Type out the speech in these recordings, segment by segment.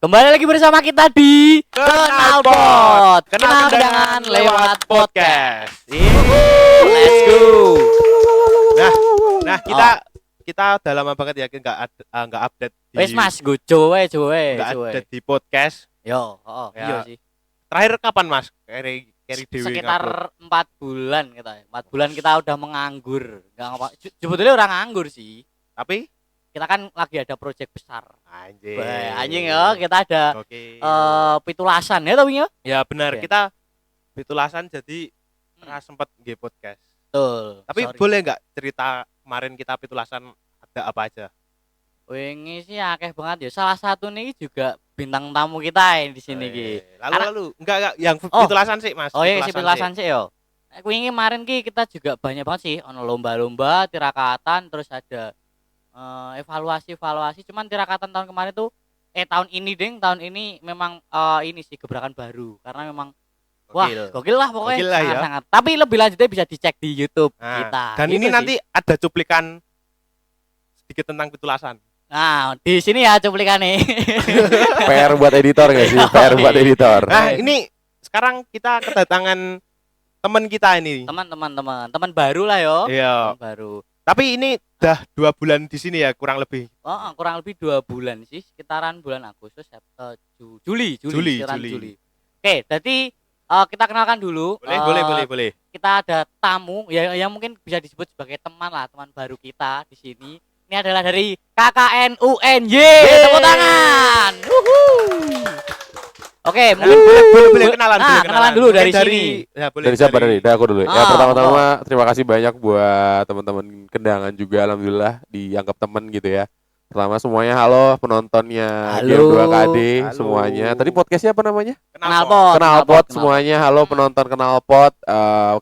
Kembali lagi bersama kita di Kenalpot. Kenal dengan lewat podcast. Let's go. Nah, kita udah lama banget ya nggak update di Wes Mas, gojo wae. nggak update di podcast. Yo, Ya. iya sih. Terakhir kapan Mas? Keri Dewi Sekitar 4 bulan kita. 4 bulan kita udah menganggur. Enggak ngapa. Sebetulnya orang nganggur sih. tapi Kita kan lagi ada proyek besar. anjing. Anjing ya, kita ada Oke. pitulasan ya tapi ya. Ya benar, Oke. kita pitulasan jadi pernah sempat nge podcast. Betul. Tapi Sorry. boleh nggak cerita kemarin kita pitulasan ada apa aja? Wingi sih akeh banget ya. Salah satu nih juga bintang tamu kita di sini ki. Lalu enggak yang Oh. pitulasan sih Mas. Oh iya si Pitulasan pitulasan sih yo. Wingi kemarin ki kita juga banyak banget sih ono lomba-lomba tirakatan terus ada evaluasi cuman tirakatan tahun kemarin tuh tahun ini memang ini sih gebrakan baru karena memang wah Gokil. gokil lah pokoknya Gokil lah ya. sangat. Tapi lebih lanjutnya bisa dicek di YouTube Nah, kita. dan Gitu ini sih. nanti ada cuplikan sedikit tentang pitulasan. Nah, di sini ya cuplikannya. PR buat editor nggak sih? PR buat editor. Nah, ini sekarang kita kedatangan teman kita ini. teman baru lah yo. Iya. Teman baru. Tapi ini udah 2 bulan di sini ya kurang lebih. Oh, kurang lebih 2 bulan sih, sekitaran bulan Agustus, Juli. Juli. Oke, jadi kita kenalkan dulu. Boleh. Kita ada tamu ya yang mungkin bisa disebut sebagai teman lah, teman baru kita di sini. Ini adalah dari KKN UNY. Tepuk tangan. Oke, mungkin boleh kenalan dulu. kenalan dulu Mungkin dari sini. Ya, boleh, Dari siapa dari aku dulu. Ya Ah, pertama-tama terima kasih banyak buat teman-teman Kendangan juga, alhamdulillah dianggap teman gitu ya. Pertama semuanya halo penontonnya Halo. 2KD Halo. semuanya. Tadi podcastnya apa namanya? Knalpot. Semuanya. Halo penonton Knalpot.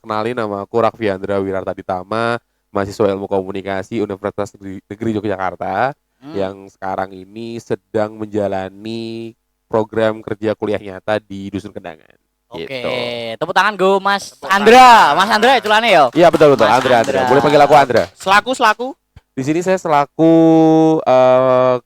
Kenalin nama aku Rakviandra Wirarta Ditama, mahasiswa Ilmu Komunikasi Universitas Negeri Yogyakarta yang sekarang ini sedang menjalani program kerja kuliah nyata di Dusun Kendangan. Oke, Gitu. tepuk tangan go Mas Tepuk Andra. tangan. Mas Andra culane yo. Iya betul Mas Andra. Andra. Boleh panggil aku Andra. Selaku Di sini saya selaku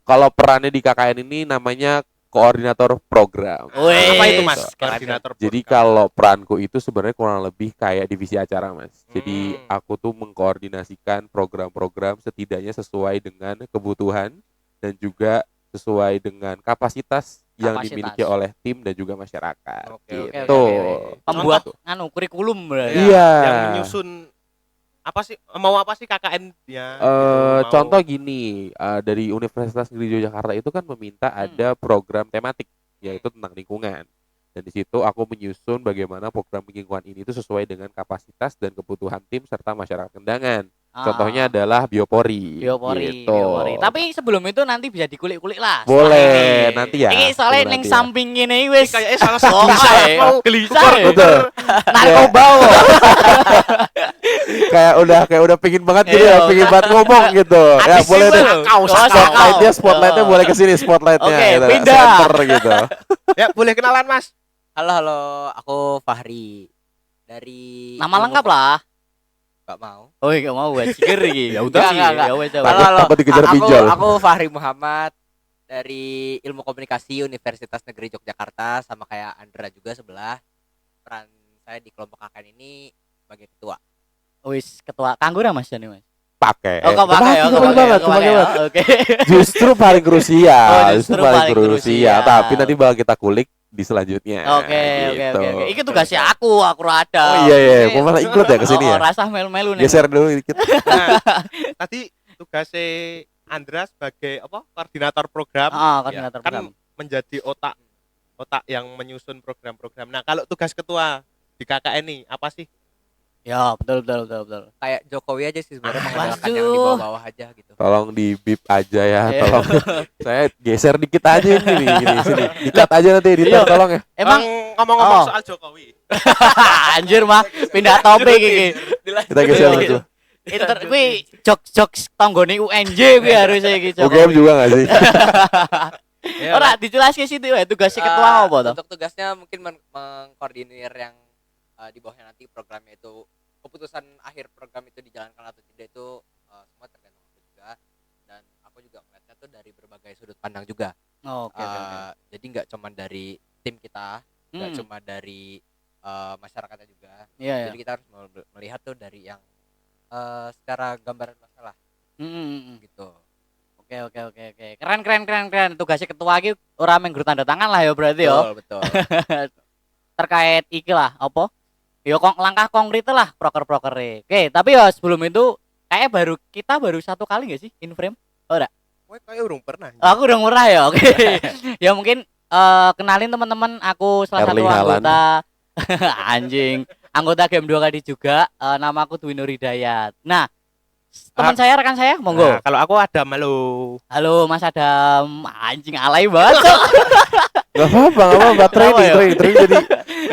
kalau perannya di KKN ini namanya koordinator program. Wih, apa itu Mas? keren. Koordinator. Jadi program. kalau peranku itu sebenarnya kurang lebih kayak divisi acara, Mas. Jadi Hmm. aku tuh mengkoordinasikan program-program setidaknya sesuai dengan kebutuhan dan juga sesuai dengan kapasitas yang Kapasitas. dimiliki oleh tim dan juga masyarakat. Oke, Gitu. oke. Pembuat kurikulum berarti. Iya. Yang menyusun apa sih KKN-nya? Contoh gini, dari Universitas Negeri Yogyakarta itu kan meminta ada program tematik yaitu tentang lingkungan. Dan di situ aku menyusun bagaimana program lingkungan ini itu sesuai dengan kapasitas dan kebutuhan tim serta masyarakat Kendangan. Contohnya adalah biopori. biopori. Gitu. Tapi sebelum itu nanti bisa dikulik-kulik lah. Boleh nanti ya. Ini soalnya Nanti ning ya. samping ini wis Kayaknya salah Oh, satu mau gelisah. ya. Betul. Narkoba. kayak udah pingin banget gitu Iya. ya, pingin banget ngomong gitu. Ya Adiksi boleh deh. banget. Spotlightnya boleh ke sini spotlightnya. Oke, gitu. pindah. Center gitu. Ya, boleh kenalan Mas. Halo, aku Fahri dari Nama lengkap lah. Gak mau. Oh, enggak mau gue ciker iki. Ya udah sih. Enggak. Ya wes. Takut dikejar pinjol. Aku Fahri Muhammad dari Ilmu Komunikasi Universitas Negeri Yogyakarta, sama kayak Andra juga sebelah. Peran saya di kelompok KKN ini sebagai ketua. Wis ketua kanggur Mas Jani Mas. Pakai. Oh, kau pakai. Kepake banget. Oke. Justru paling krusial. Oh, justru justru paling paling krusial. krusial. Tapi nanti bakal kita kulik di selanjutnya. Oke. Gitu. Iki tugasnya aku rada. Oh iya. Mau malah ikut ya ke sini ya. Rasa melu-melu nih. Geser dulu dikit. Nah, tadi tugasnya Andra sebagai koordinator program. Koordinator kan program. menjadi otak yang menyusun program-program. Nah, kalau tugas ketua di KKN ini apa sih? Ya, betul. Kayak Jokowi aja sih sebenarnya, mengandalkan waduh. yang di bawah-bawah aja gitu. Tolong di beep aja ya, Iya. tolong. Saya geser dikit aja ini sini. Dikat aja nanti editor Iya. tolong ya. Emang ngomong-ngomong Oh. soal Jokowi. anjir mah pindah topik iki. Kita geser Iya. itu. Itu kuwi jokes tanggone UNJ kuwi harusnya iki. UGM juga enggak sih? Ora dijelaske situ wae tugasnya ketua apa to? Untuk tugasnya mungkin mengkoordinir yang di bawahnya nanti programnya itu, keputusan akhir program itu dijalankan atau tidak itu semua tergantung aku juga, dan aku aku juga ngeliatnya tuh dari berbagai sudut pandang juga. Oke, oke, oke. Jadi nggak cuma dari tim kita, nggak Hmm. cuma dari masyarakatnya juga. Iya, ya. Jadi kita harus melihat tuh dari yang secara gambaran masalah gitu. Oke, oke, oke, oke. Keren, keren, keren, keren. Tugasnya ketua iki ora menggur tanda tangan lah ya berarti ya. Betul. Terkait iki lah apa? Ya langkah konkret lah proker-prokere. Oke, tapi ya sebelum itu kayak kita baru satu kali gak sih in frame? Kowe kayak urung pernah. Aku udah murah ya. Oke. Ya mungkin kenalin teman-teman, aku salah Erling satu Haaland. anggota anjing. Anggota game 2 kali juga. Nama aku Dwi Nur Hidayat. Nah, teman saya, rekan saya, monggo. Nah, kalau aku ada malu. Halo Mas Adam. Anjing alay banget. Cok. Gak apa-apa, Kenapa ya? training jadi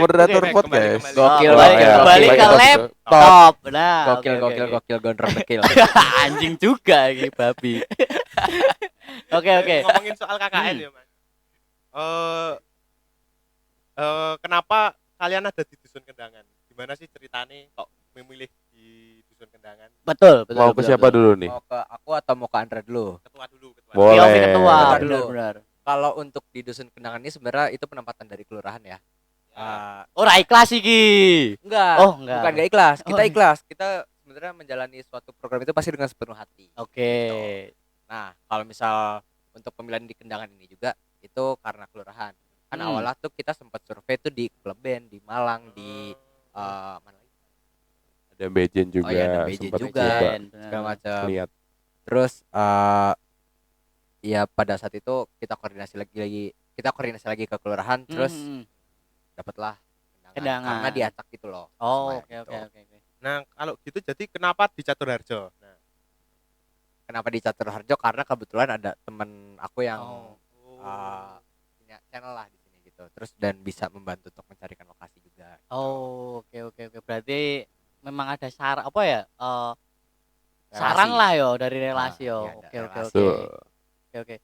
moderator Oke, podcast. kembali. Gokil, Oh, balik, ya. balik Balik ke ke laptop. Nah, Gokil, oke, gokil, oke, oke. gokil, gondrong dekil. Anjing juga ini babi. Oke, oke. Ngomongin soal KKN ya, Mas. Kenapa kalian ada di Dusun Kendangan? Gimana sih ceritanya kok memilih di Dusun Kendangan? Betul, betul. Mau ke betul, siapa betul. dulu nih? Mau ke aku atau mau ke Andra dulu? Ketua dulu, ketua. Boleh. Iya, oke, ketua. Ketua Benar, dulu. benar. Kalau untuk di dusun kendangan ini sebenarnya itu penempatan dari kelurahan ya. Ora ikhlas iki. Enggak. Oh, enggak. Bukan enggak ikhlas. Kita Oh. ikhlas. Kita sebenarnya menjalani suatu program itu pasti dengan sepenuh hati. Oke. Nah, kalau misal untuk pemilihan di kendangan ini juga itu karena kelurahan. Kan awalnya tuh kita sempat survei tuh di Kleben, di Malang, di mana lagi? Ada Bejen juga. Oh iya, ada Bejen sempat juga. coba Segala macam. lihat. Terus ya pada saat itu kita koordinasi lagi ke kelurahan, terus dapatlah Kendangan. karena diacak gitu loh. Oh, semuanya oke, gitu. oke, oke, oke. Nah, kalau gitu jadi kenapa di Caturharjo? Nah, Kenapa di Caturharjo? Karena kebetulan ada temen aku yang Oh. punya channel lah di sini gitu. Terus dan bisa membantu untuk mencarikan lokasi juga. Oh, oke, oke, oke. Berarti memang ada saran apa ya? Relasi. Saran lah yo dari relasi yo. iya, ada Oke, oke, relasi. oke. Tuh. Oke, oke.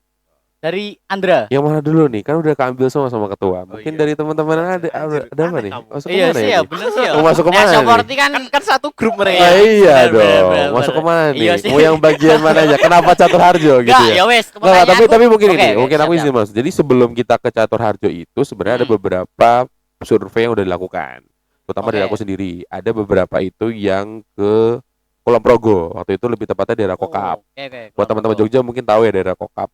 Dari Andra. Yang mana dulu nih? Kan udah keambil semua sama ketua. Mungkin iya. dari teman-teman ada Anjir, ada apa aneh nih? kamu. Masuk Iya kemana sih ya? ya, nih? bener sih ya. Mau masuk kemana nih? Seperti kan kan satu grup mereka. Ah, iya Bener, dong. bener, Masuk bener. kemana Iya nih? sih. Mau yang bagian mana aja? Kenapa Caturharjo gitu Enggak, ya? ya wes. Nggak, tapi mungkin ini, mungkin aku izin Mas. Jadi sebelum kita ke Caturharjo itu sebenarnya ada beberapa survei yang udah dilakukan. Terutama dari Oke. aku sendiri. Ada beberapa itu yang ke Kulon Progo. Waktu itu lebih tepatnya daerah Kokap. Oke, oke. Buat teman-teman Jogja mungkin tahu ya daerah Kokap.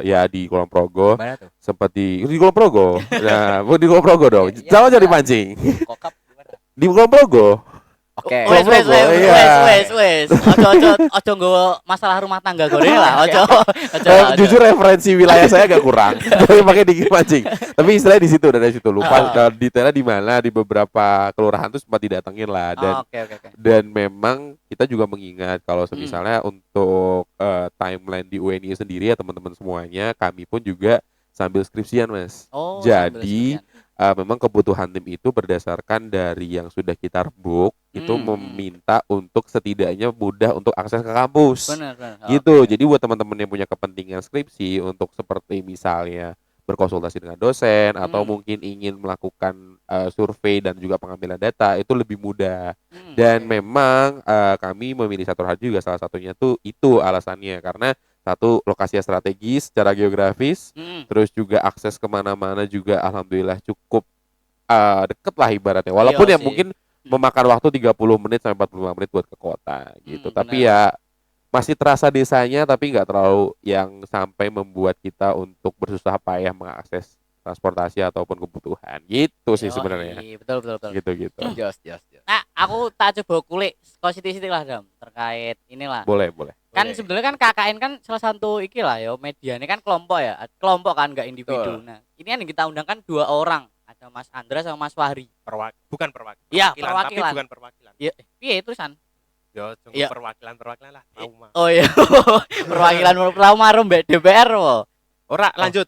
Ya di Kulon Progo. Gimana tuh? Sempat di Kulon Progo. Nah, di Kulon Progo dong. Iya, Jangan iya. jadi pancing. Kokap gimana? Di Kulon Progo. Oke. Wes, wes, wes, Iya. wes. Ojo nggawa masalah rumah tangga goreng lah. Ojo. Jujur referensi wilayah saya agak kurang. Tapi pakai dikit pancing. Tapi istilahnya di situ, dari situ lupa detailnya di mana, di beberapa kelurahan tuh sempat didatengin lah. Dan Oke, oke, oke. dan memang kita juga mengingat kalau misalnya untuk timeline di UNI sendiri ya teman-teman semuanya, kami pun juga sambil skripsian Mas. Oh, Jadi memang kebutuhan tim itu berdasarkan dari yang sudah kita rembuk itu meminta untuk setidaknya mudah untuk akses ke kampus. benar. Gitu. Oke. Jadi buat teman-teman yang punya kepentingan skripsi untuk seperti misalnya berkonsultasi dengan dosen atau mungkin ingin melakukan survei dan juga pengambilan data itu lebih mudah. Dan memang kami memilih Caturharjo juga salah satunya tuh itu alasannya karena satu lokasi yang strategis secara geografis, terus juga akses kemana-mana juga alhamdulillah cukup deket lah ibaratnya. Walaupun Iya ya sih. mungkin memakan waktu 30 menit sampai 45 menit buat ke kota gitu. Tapi benar. ya masih terasa desanya tapi nggak terlalu yang sampai membuat kita untuk bersusah payah mengakses transportasi ataupun kebutuhan gitu sih Yoi, sebenarnya. Betul. Gitu. Jos. Nah, aku tak coba kulik sithik lah Dam terkait inilah. Boleh. Kan sebenarnya kan KKN kan salah satu iki lah ya, media ini kan kelompok ya. Kelompok kan enggak individu. Betul. Nah, ini kan yang kita undangkan 2 orang. Ada Mas Andra sama Mas Wahri. Bukan perwakilan. Iya, Tapi perwakilan. bukan perwakilan. Ya, piye terusan? Yo, Iya. perwakilan lah. Trauma. Oh iya. Perwakilan trauma Mbak DPR wo. Ora, lanjut.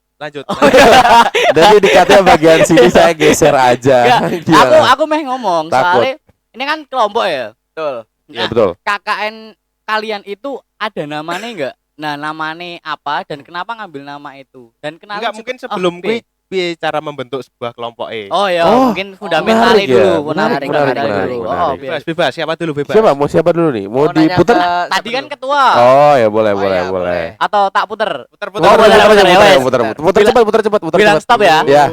Jadi dikatanya bagian sini saya geser aja. Gimana? Aku meh ngomong Takut. soalnya ini kan kelompok ya. Betul. Iya Nah, betul. KKN kalian itu ada namanya enggak? Nah, namanya apa dan kenapa ngambil nama itu? Dan kenapa Enggak, mungkin sebelum piye? piye cara membentuk sebuah kelompok Oh ya, Oh, mungkin fundamentalnya menarik ya. dulu, Menarik, fundamentalnya menarik, dulu. menarik. biar- bebas, siapa dulu bebas? Siapa? Mau siapa dulu nih? Mau nanya diputer? ke Tadi siapa kan dulu? ketua. Oh ya boleh, Oh, boleh, iya, boleh. Atau tak puter. Putar-putar. Oh, boleh, putar, boleh, putar, boleh. putar, Putar. putar cepat, putar cepat, putar Bilang cepat. stop ya. Ya.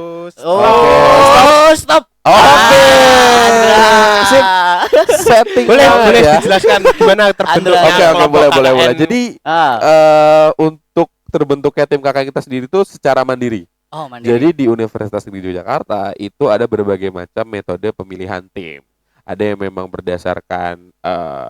Oh, stop. Oke. Andra. Sip. Setting Boleh banget boleh ya. dijelaskan gimana terbentuknya Andra. Oke, kelompok boleh, boleh, KKN. boleh. Jadi Ah. untuk terbentuknya tim kakak kita sendiri itu secara mandiri. Oh, mandiri. Jadi di Universitas Negeri Yogyakarta itu ada berbagai macam metode pemilihan tim. Ada yang memang berdasarkan,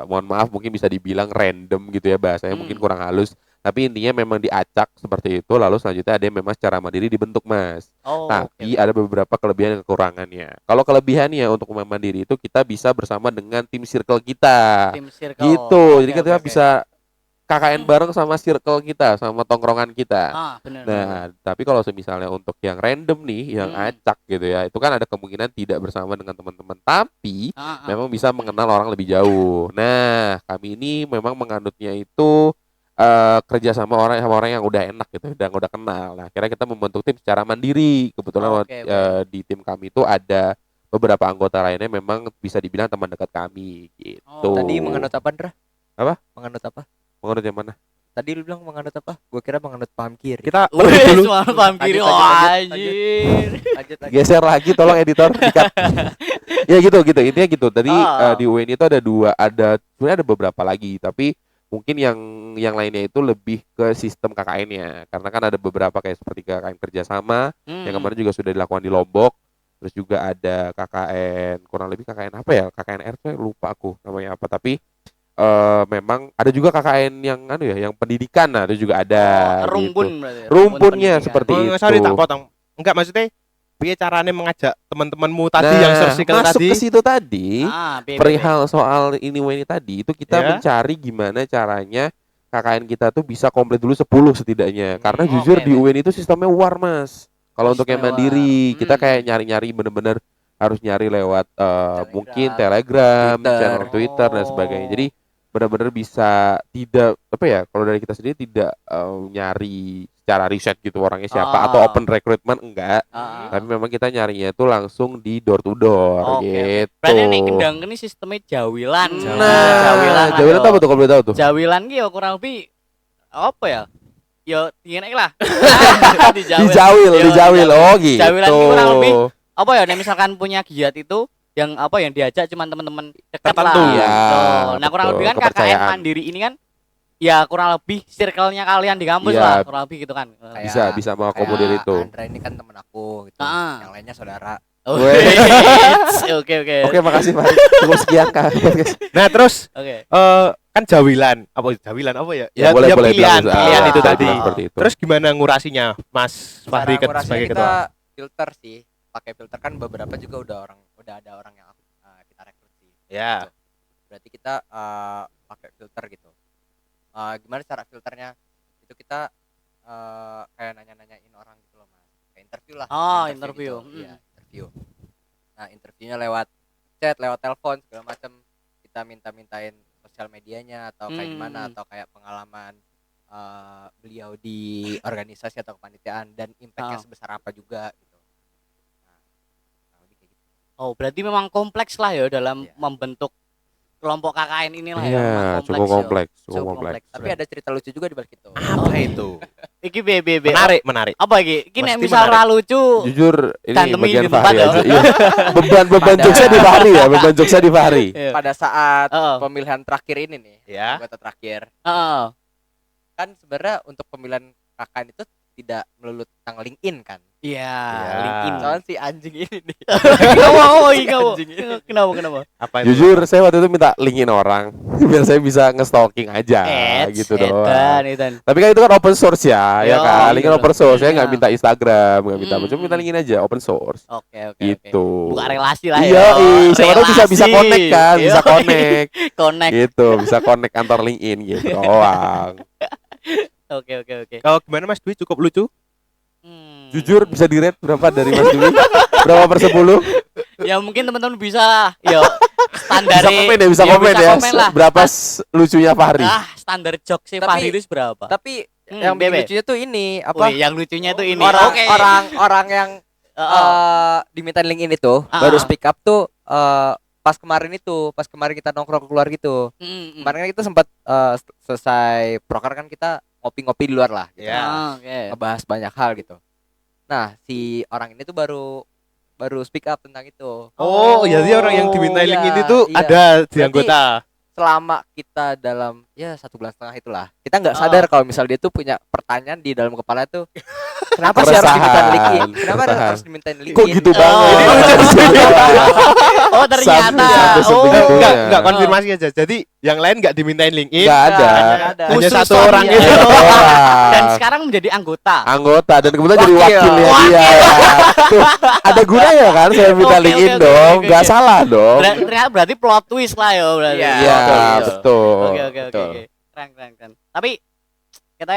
mohon maaf mungkin bisa dibilang random gitu ya bahasanya mungkin kurang halus. Tapi intinya memang diacak seperti itu. Lalu selanjutnya ada yang memang secara mandiri dibentuk mas. Oh, Tapi oke. ada beberapa kelebihan dan kekurangannya. Kalau kelebihannya untuk pemain mandiri itu kita bisa bersama dengan tim circle kita. Tim circle. Gitu. Jadi Oke, kita oke, oke. bisa KKN bareng sama circle kita, sama tongkrongan kita. Benar. Nah, tapi kalau misalnya untuk yang random nih, yang acak gitu ya, itu kan ada kemungkinan tidak bersama dengan teman-teman, tapi memang bisa mengenal orang lebih jauh. Nah, kami ini memang menganutnya itu kerja sama orang yang udah enak gitu, udah kenal. Nah, akhirnya kita membentuk tim secara mandiri. Kebetulan Oke. di tim kami itu ada beberapa anggota lainnya memang bisa dibilang teman dekat kami gitu. Oh. Tadi menganut apa, Ndra? Apa? Menganut apa? Menganut yang mana? Tadi lu bilang menganut apa? Gua kira menganut paham kiri. Kita Wih, dulu. semua paham kiri. Lanjut, Oh, lanjut, anjir. Lanjut lagi. Geser lagi tolong editor dikat. Ya gitu intinya gitu. Tadi di UN itu sebenarnya ada beberapa lagi, tapi mungkin yang lainnya itu lebih ke sistem KKN-nya, karena kan ada beberapa kayak seperti KKN kerjasama yang kemarin juga sudah dilakukan di Lombok. Terus juga ada KKN, kurang lebih KKN apa ya, KKN RT lupa aku namanya apa, tapi memang ada juga KKN yang pendidikan. Nah itu juga ada Rumpun gitu. berarti. Rumpunnya pendidikan. seperti itu. Sorry tak potong. Enggak maksudnya piye caranya mengajak teman-temanmu tadi Nah, yang circle masuk tadi? ke situ tadi. Piye, Perihal soal ini tadi itu kita Ya. mencari gimana caranya KKN kita tuh bisa komplit dulu 10 setidaknya. Karena Oke, jujur di oke. UN itu sistemnya war mas. Kalau untuk yang Sistemnya mandiri war. kita kayak nyari-nyari bener-bener harus nyari lewat mungkin Telegram, Telegram, channel Twitter. Twitter dan sebagainya. Jadi benar-benar bisa tidak apa ya, kalau dari kita sendiri tidak nyari secara riset gitu orangnya siapa atau open recruitment enggak. Tapi memang kita nyarinya itu langsung di door to door Oke, gitu. Berarti nih Kendang ini sistemnya jawilan. Nah, jawilan tuh apa tuh kalau boleh tahu tuh? Jawilan ki ya kurang lebih apa ya? Ya dingin lah. Dijawil. Oh gitu. Jawilan ki kurang lebih apa ya? Nih misalkan punya giat itu yang apa yang diajak cuma teman-teman dekat Tertentu. lah. Iya, Betul. Nah kurang betul. lebih kan KKN Kepercayaan. mandiri ini kan ya kurang lebih circle-nya kalian di kampus Iya. lah kurang lebih gitu kan. Bisa mengakomodir Kayak itu. Andra ini kan temen aku gitu. Ah. Yang lainnya saudara. Oh, Weh. Oke. Oke, makasih Pak. Cukup sekian Kak. Nah, terus Oke. kan jawilan apa ya? Ya, boleh pilihan bilang, itu tadi. seperti itu. Terus gimana ngurasinya, Mas Fahri Cara ngurasinya sebagai kita ketua? filter sih. Pakai filter kan beberapa juga udah ada orang yang kita rekrut sih. Ya. Gitu. Berarti kita pakai filter gitu. Gimana cara filternya? Itu kita kayak nanya-nanyain orang gitu loh, Mas. Kayak interview lah. Oh, interview. Gitu. Iya, interview. Nah, interviewnya lewat chat, lewat telepon segala macam. Kita mintain sosial medianya atau kayak gimana atau kayak pengalaman beliau di organisasi atau kepanitiaan dan impactnya sebesar apa juga gitu. Nah, lebih kayak gitu. Oh, berarti memang kompleks lah ya dalam Iya. membentuk kelompok KKN inilah ya. Iya, memang cukup kompleks, ya. cukup kompleks. Tapi ada cerita lucu juga di balik itu. Apa itu? Iki BBB. Menarik. Apa iki? Iki nek Mesti misal menarik. ra lucu. Jujur ini Tandemi bagian di tempat Fahri ya. aja. Iya. Beban jokesnya di Fahri ya, beban jokesnya di Fahri. Iya. Pada saat Heeh. pemilihan terakhir ini nih, Ya. anggota terakhir, Heeh. kan sebenarnya untuk pemilihan KKN itu tidak melulu tentang LinkedIn kan. Iya, Iya. LinkedIn. Soalnya si anjing ini nih. Kenapa? Apa itu? Jujur saya waktu itu minta linkin orang biar saya bisa nge-stalking aja gitu doang. Edan. Tapi kan itu kan open source ya, ya Yo, kan? Linkin iya. open source, saya nggak Iya. minta Instagram, nggak minta apa, cuma Hmm. minta linkin aja, open source. Oke. Gitu. Buka relasi lah ya. Iya, siapa tahu bisa Relasi. connect kan, bisa Iya. connect. Connect. Gitu, bisa connect antar LinkedIn gitu doang. Oke. Kalau gimana Mas Dwi cukup lucu? Jujur bisa di-rate berapa dari Mas Dwi? Berapa per 10? Ya mungkin teman-teman bisa ya standar Bisa komen ya. komen lah. Berapa lucunya Fahri? Standar jokes Tapi- Fahri itu berapa? Tapi Yang bikin Bebe. lucunya tuh ini apa? Wih, yang lucunya itu ini. Orang Oke. orang yang dimintain link ini tuh baru speak up tuh pas kemarin kita nongkrong keluar gitu. Kemarin kan kita sempat selesai proker kan kita ngopi-ngopi di luar lah gitu. Ya. Oke. Ngebahas banyak hal gitu. Nah, si orang ini tuh baru speak up tentang itu. Oh, jadi orang yang diminta link iya, ini tuh iya. ada di Berarti anggota. Selama kita dalam 1,5 bulan itulah, kita nggak sadar kalau misal dia tuh punya pertanyaan di dalam kepala tuh, kenapa sih harus dimintain linkin? Kenapa Keresahan. harus dimintain linkin? Kok gitu banget? Ini lucu sih. Oh, ternyata. Sampai Oh. sebegitunya. Enggak konfirmasi aja. Jadi yang lain enggak dimintain link in. Nggak ada. ada. Hanya Khusus satu orang dia. itu. Dan sekarang menjadi anggota. Anggota dan kemudian jadi Wakil. wakilnya dia. Tuh, ada gunanya kan saya minta Oke, link in oke, dong. oke, Nggak oke. salah dong. Ternyata berarti plot twist lah ya berarti. Iya, Iya, Betul. betul. Oke. Betul. Keren. Tapi kita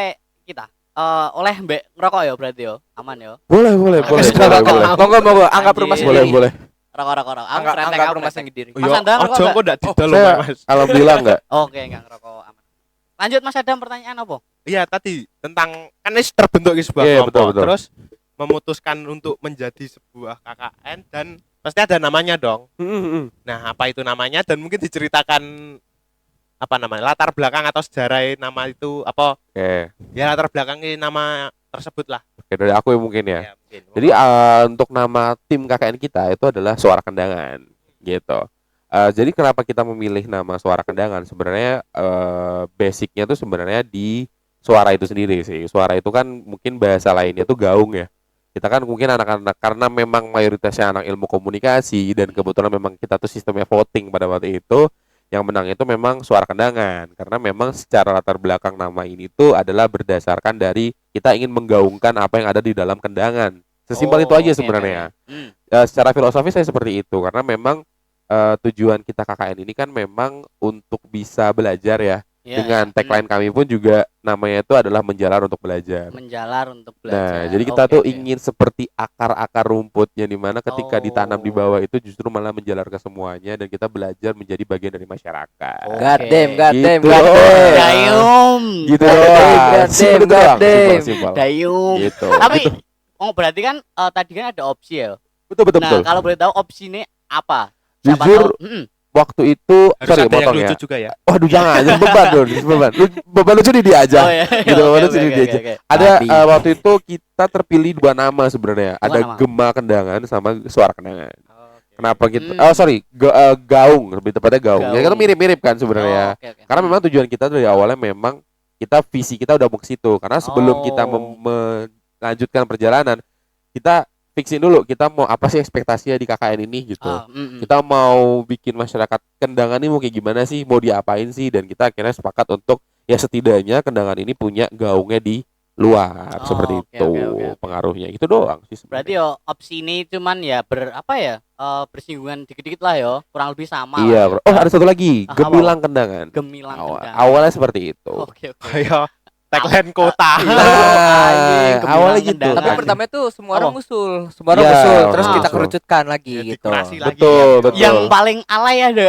oleh mbek ngerokok ya berarti yo. Aman yo. Boleh. Monggo anggap rumah Anjir. sendiri. Boleh. Rokok. Anggap rumah sendiri. Mas Andam ngerokok Ojo nggak? kok enggak didol Saya Mas. alhamdulillah enggak. Oke, enggak ngerokok aman. Lanjut Mas Adam, pertanyaan apa? Iya tadi tentang kan ini terbentuk sebuah Iya, kelompok betul. terus memutuskan untuk menjadi sebuah KKN dan pasti ada namanya dong. Nah, apa itu namanya dan mungkin diceritakan apa namanya latar belakang atau sejarah nama itu apa Oke. ya latar belakangnya nama tersebut lah. Oke, dari aku ya mungkin ya. Ya, mungkin. Jadi untuk nama tim KKN kita itu adalah Suara Kendangan gitu. Jadi kenapa kita memilih nama Suara Kendangan? Sebenarnya basicnya tuh sebenarnya di suara itu sendiri sih. Suara itu kan mungkin bahasa lainnya tuh gaung ya. Kita kan mungkin anak-anak karena memang mayoritasnya anak ilmu komunikasi dan kebetulan memang kita tuh sistemnya voting pada waktu itu. Yang menang itu memang Suara Kendangan karena memang secara latar belakang nama ini tuh adalah berdasarkan dari kita ingin menggaungkan apa yang ada di dalam kendangan. Sesimpel itu aja oke, sebenarnya. oke. Secara filosofi saya seperti itu karena memang tujuan kita KKN ini kan memang untuk bisa belajar ya. Iya, Dengan iya. tagline kami pun juga namanya itu adalah menjalar untuk belajar. Menjalar untuk Nah, belajar. jadi kita Oke, tuh oke. ingin seperti akar-akar rumputnya di mana ketika ditanam di Oh. bawah itu justru malah menjalar ke semuanya dan kita belajar menjadi bagian dari masyarakat. Oh. God damn. Gitu doang. Dayum. Gitu God doang. damn, Simpel God doang, damn. simpel. Dayum. Gitu. Tapi Gitu. berarti kan tadi kan ada opsi ya. Betul. Nah, kalau boleh tahu opsinya apa? Siapa Jujur, tahu- waktu itu Harus sorry ada yang potong ya. lucu juga ya. Waduh jangan beban dong, beban lucu di dia aja. Oh, iya. Gitu, Oke, lucu oke, di dia oke, aja. oke. Ada Babi. waktu itu kita terpilih 2 nama sebenarnya. Dua Ada nama. Gema Kendangan sama Suara Kendangan. Kenapa kita? Hmm. Gaung lebih tepatnya gaung. Ya kan Gaung. mirip-mirip kan sebenarnya. Oh, oke. Karena memang tujuan kita dari awalnya memang visi kita udah mau ke situ. Karena sebelum kita Oh. melanjutkan perjalanan, kita fixin dulu kita mau apa sih ekspektasinya di KKN ini gitu. Kita mau bikin masyarakat Kendangan ini mau kayak gimana sih, mau diapain sih, dan kita akhirnya sepakat untuk ya setidaknya Kendangan ini punya gaungnya di luar Oh, seperti oke, itu oke, oke. pengaruhnya itu doang sih Berarti sebenarnya. yo opsi ini cuman ya bersinggungan dikit-dikit lah yo, kurang lebih sama Iya, lah. bro. Oh ada satu lagi Ah, Gemilang Kendangan. Gemilang Kendangan. Awalnya seperti itu. Oke. Kayak tagline kota. Iya. Nah, Gemilang awalnya gitu. Kendangan. Tapi Kan. pertama itu semua Apa? orang ngusul, semua orang Iya, ngusul, orang terus kita ngusul. kerucutkan lagi Ya, gitu. dikurasi lagi Betul, ya. betul. Yang paling alay ada.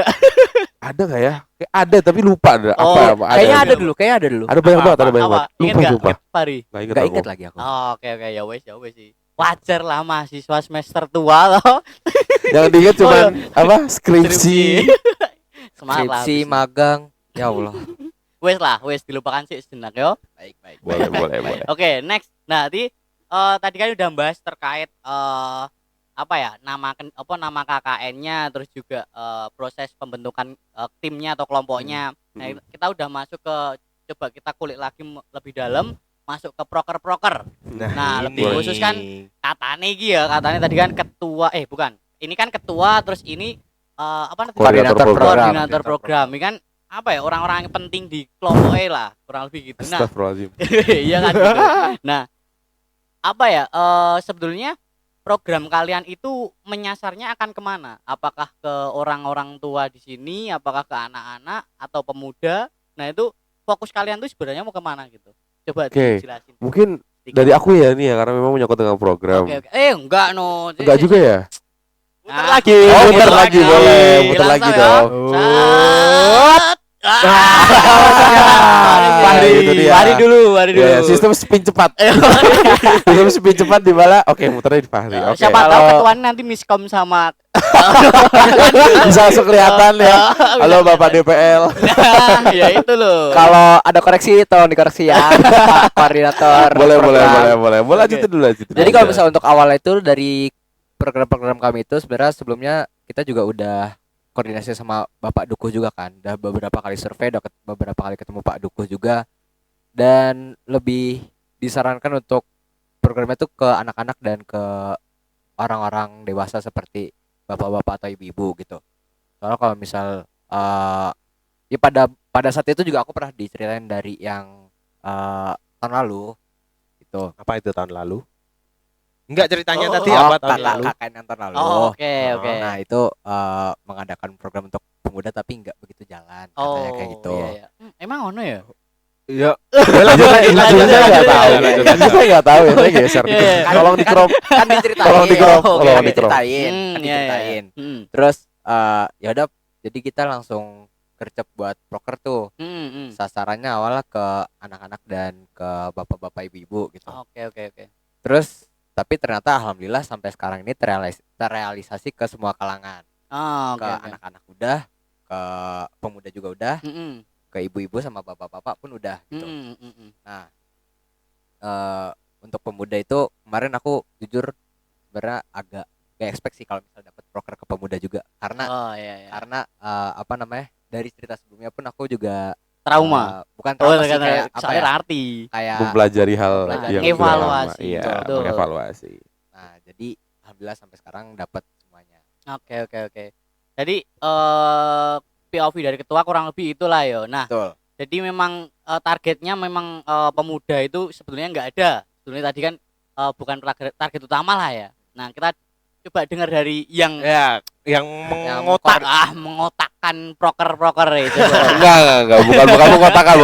Ada nggak ya? Kayak ada tapi lupa ada. Oh, apa? Kayaknya ada. ada dulu, kayaknya ada dulu. Ada banyak Apa, banget, ada banyak Apa? banget. Ingat Lupa, nggak? lupa. Pari. Nggak ingat Gak aku. inget lagi aku. Oh, oke ya wes sih. Wajar lah mahasiswa semester tua loh. Yang diingat Oh, cuman apa? Skripsi. Semangat lah. Skripsi, magang, ya Allah. Wes dilupakan sih sejenak yo. Baik. Boleh. Oke, next. Nah, tadi kan udah bahas terkait nama KKN-nya, terus juga proses pembentukan timnya atau kelompoknya. Nah, kita udah masuk ke coba kita kulik lagi lebih dalam, masuk ke proker-proker. Nah, lebih khusus kan katanya tadi kan ketua bukan. Ini kan ketua terus ini koordinator program. Ini kan orang-orang yang penting di kelompoknya lah, kurang lebih gitu. Nah, Astagfirullahaladzim. iya kan gitu. Nah, sebetulnya program kalian itu menyasarnya akan kemana? Apakah ke orang-orang tua di sini, apakah ke anak-anak atau pemuda? Nah, itu fokus kalian tuh sebenarnya mau kemana gitu? Coba Oke. dijelasin. Mungkin sedikit. dari aku ya nih ya karena memang menyangkut dengan program. Oke. Enggak no. Enggak juga ya? Nah, lagi. Oh, muter muter lagi boleh, muter Langsung lagi ya. dong. Sat. Fahri, itu dia. Fahri dulu. Ya, sistem spin cepat. Sistem spin cepat di bala. Oke, muternya di Fahri. Oke. Siapa tahu ketuaan nanti miskom sama Bisa langsung kelihatan ya. Halo Bapak DPL. Nah, ya itu loh. Kalau ada koreksi tolong dikoreksi ya, Pak Koordinator. Boleh. Oke. Lanjutin dulu. Jadi kalau misalnya untuk awalnya itu dari program-program kami itu sebenarnya sebelumnya kita juga udah koordinasi sama Bapak Dukuh juga kan. Udah beberapa kali survei, udah beberapa kali ketemu Pak Dukuh juga. Dan lebih disarankan untuk programnya itu ke anak-anak dan ke orang-orang dewasa seperti bapak-bapak atau ibu-ibu gitu. Soalnya kalau misal ya pada saat itu juga aku pernah diceritain dari yang tahun lalu gitu. Apa itu tahun lalu? Enggak, ceritanya Oh, tadi apa tahun kakak lalu? kakak yang tahun lalu. Oh, oke. Nah itu mengadakan program untuk pemuda tapi nggak begitu jalan katanya kayak gitu. Iya. Emang ono ya? Iya. Lanjut saya nggak tahu. Lanjut saya nggak tahu ya. Saya geser dikit. Iya. Tolong di crop. Kan diceritain. Tolong di crop. Oke, Tolong oke. di crop. Diceritain. Kan Iya. diceritain. Hmm. Terus ya udah jadi kita langsung gercep buat proker tuh. Sasarannya awalnya ke anak-anak dan ke bapak-bapak ibu-ibu gitu. Oke. Terus tapi ternyata alhamdulillah sampai sekarang ini terrealisasi ke semua kalangan. Oh, Ke anak-anak udah, ke pemuda juga udah, ke ibu-ibu sama bapak-bapak pun udah gitu. Nah, untuk pemuda itu kemarin aku jujur sebenarnya agak gak expect sih kalau misalnya dapat proker ke pemuda juga karena karena apa namanya, dari cerita sebelumnya pun aku juga Trauma. bukan trauma sih, karena kayak apa saya ya, arti. kayak Mempelajari hal Mempelajari. yang Evaluasi. sudah lama. Iya, Betul. mengevaluasi. nah jadi alhamdulillah sampai sekarang dapat semuanya. Oke. Jadi POV dari ketua kurang lebih itulah ya. Nah, Betul. jadi memang targetnya memang pemuda itu sebetulnya nggak ada. Sebetulnya tadi kan bukan target utama lah ya. Nah, kita coba dengar dari yang Ya, yang mengotakkan proker itu. Enggak, bukan mengkotakkan,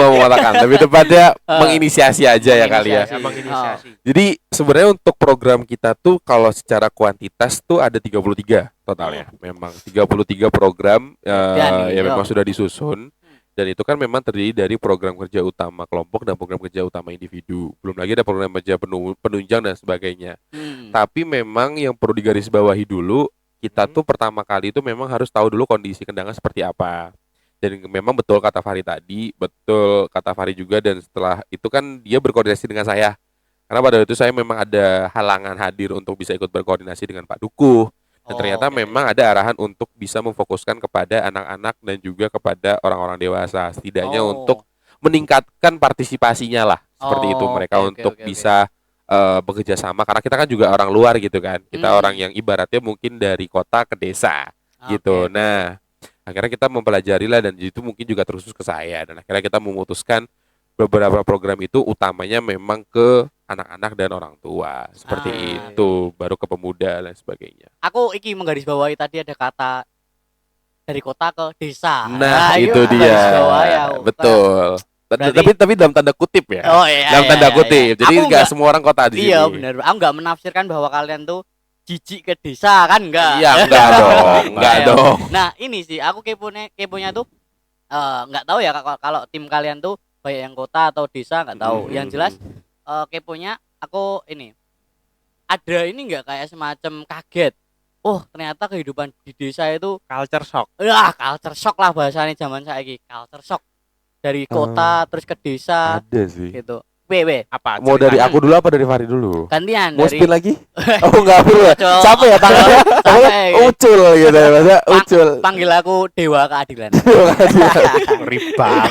lebih tepatnya menginisiasi aja ya kali ya. Menginisiasi. menginisiasi. Jadi sebenarnya untuk program kita tuh kalau secara kuantitas tuh ada 33 totalnya. Memang 33 program iya. memang sudah disusun. Dan itu kan memang terdiri dari program kerja utama kelompok dan program kerja utama individu. Belum lagi ada program kerja penunjang dan sebagainya. Tapi memang yang perlu digarisbawahi dulu, kita tuh pertama kali itu memang harus tahu dulu kondisi kendanga seperti apa. Dan memang betul kata Fahri tadi, betul kata Fahri juga, dan setelah itu kan dia berkoordinasi dengan saya. Karena pada waktu itu saya memang ada halangan hadir untuk bisa ikut berkoordinasi dengan Pak Dukuh. Dan ternyata memang ada arahan untuk bisa memfokuskan kepada anak-anak dan juga kepada orang-orang dewasa. Setidaknya untuk meningkatkan partisipasinya lah. Seperti itu mereka untuk bisa bekerja sama. Karena kita kan juga orang luar gitu kan. Kita orang yang ibaratnya mungkin dari kota ke desa gitu. Nah, akhirnya kita mempelajari lah, dan itu mungkin juga terkhusus ke saya. Dan akhirnya kita memutuskan beberapa program itu utamanya memang ke anak-anak dan orang tua. Seperti itu. Baru ke pemuda dan sebagainya. Aku menggarisbawahi tadi ada kata dari kota ke desa. Nah, itu iya, dia. menggarisbawahi aku. Betul. Berarti- Tapi dalam tanda kutip ya. Oh iya. Dalam tanda kutip. Jadi Aku nggak semua orang kota di sini. Iya benar. Aku nggak menafsirkan bahwa kalian tuh jijik ke desa kan enggak. Iya, enggak dong. Enggak Iya. dong. Nah, ini sih aku keponya tuh nggak tahu ya kalau tim kalian tuh baik yang kota atau desa nggak tahu. Yang jelas keponya aku ini ada ini nggak kayak semacam kaget. Oh, ternyata kehidupan di desa itu Culture shock. culture shock lah bahasanya zaman saiki. Culture shock dari kota terus ke desa Ada sih. gitu. Wewe, Apa? Mau dari ceritanya? aku dulu apa dari Fahri dulu? gantian Mau dari spin lagi? Oh enggak perlu ya. Cok. Capek ya tangannya. Capek. Ucul gitu ya, maksudnya ucul. panggil aku Dewa Keadilan. Ngeri banget.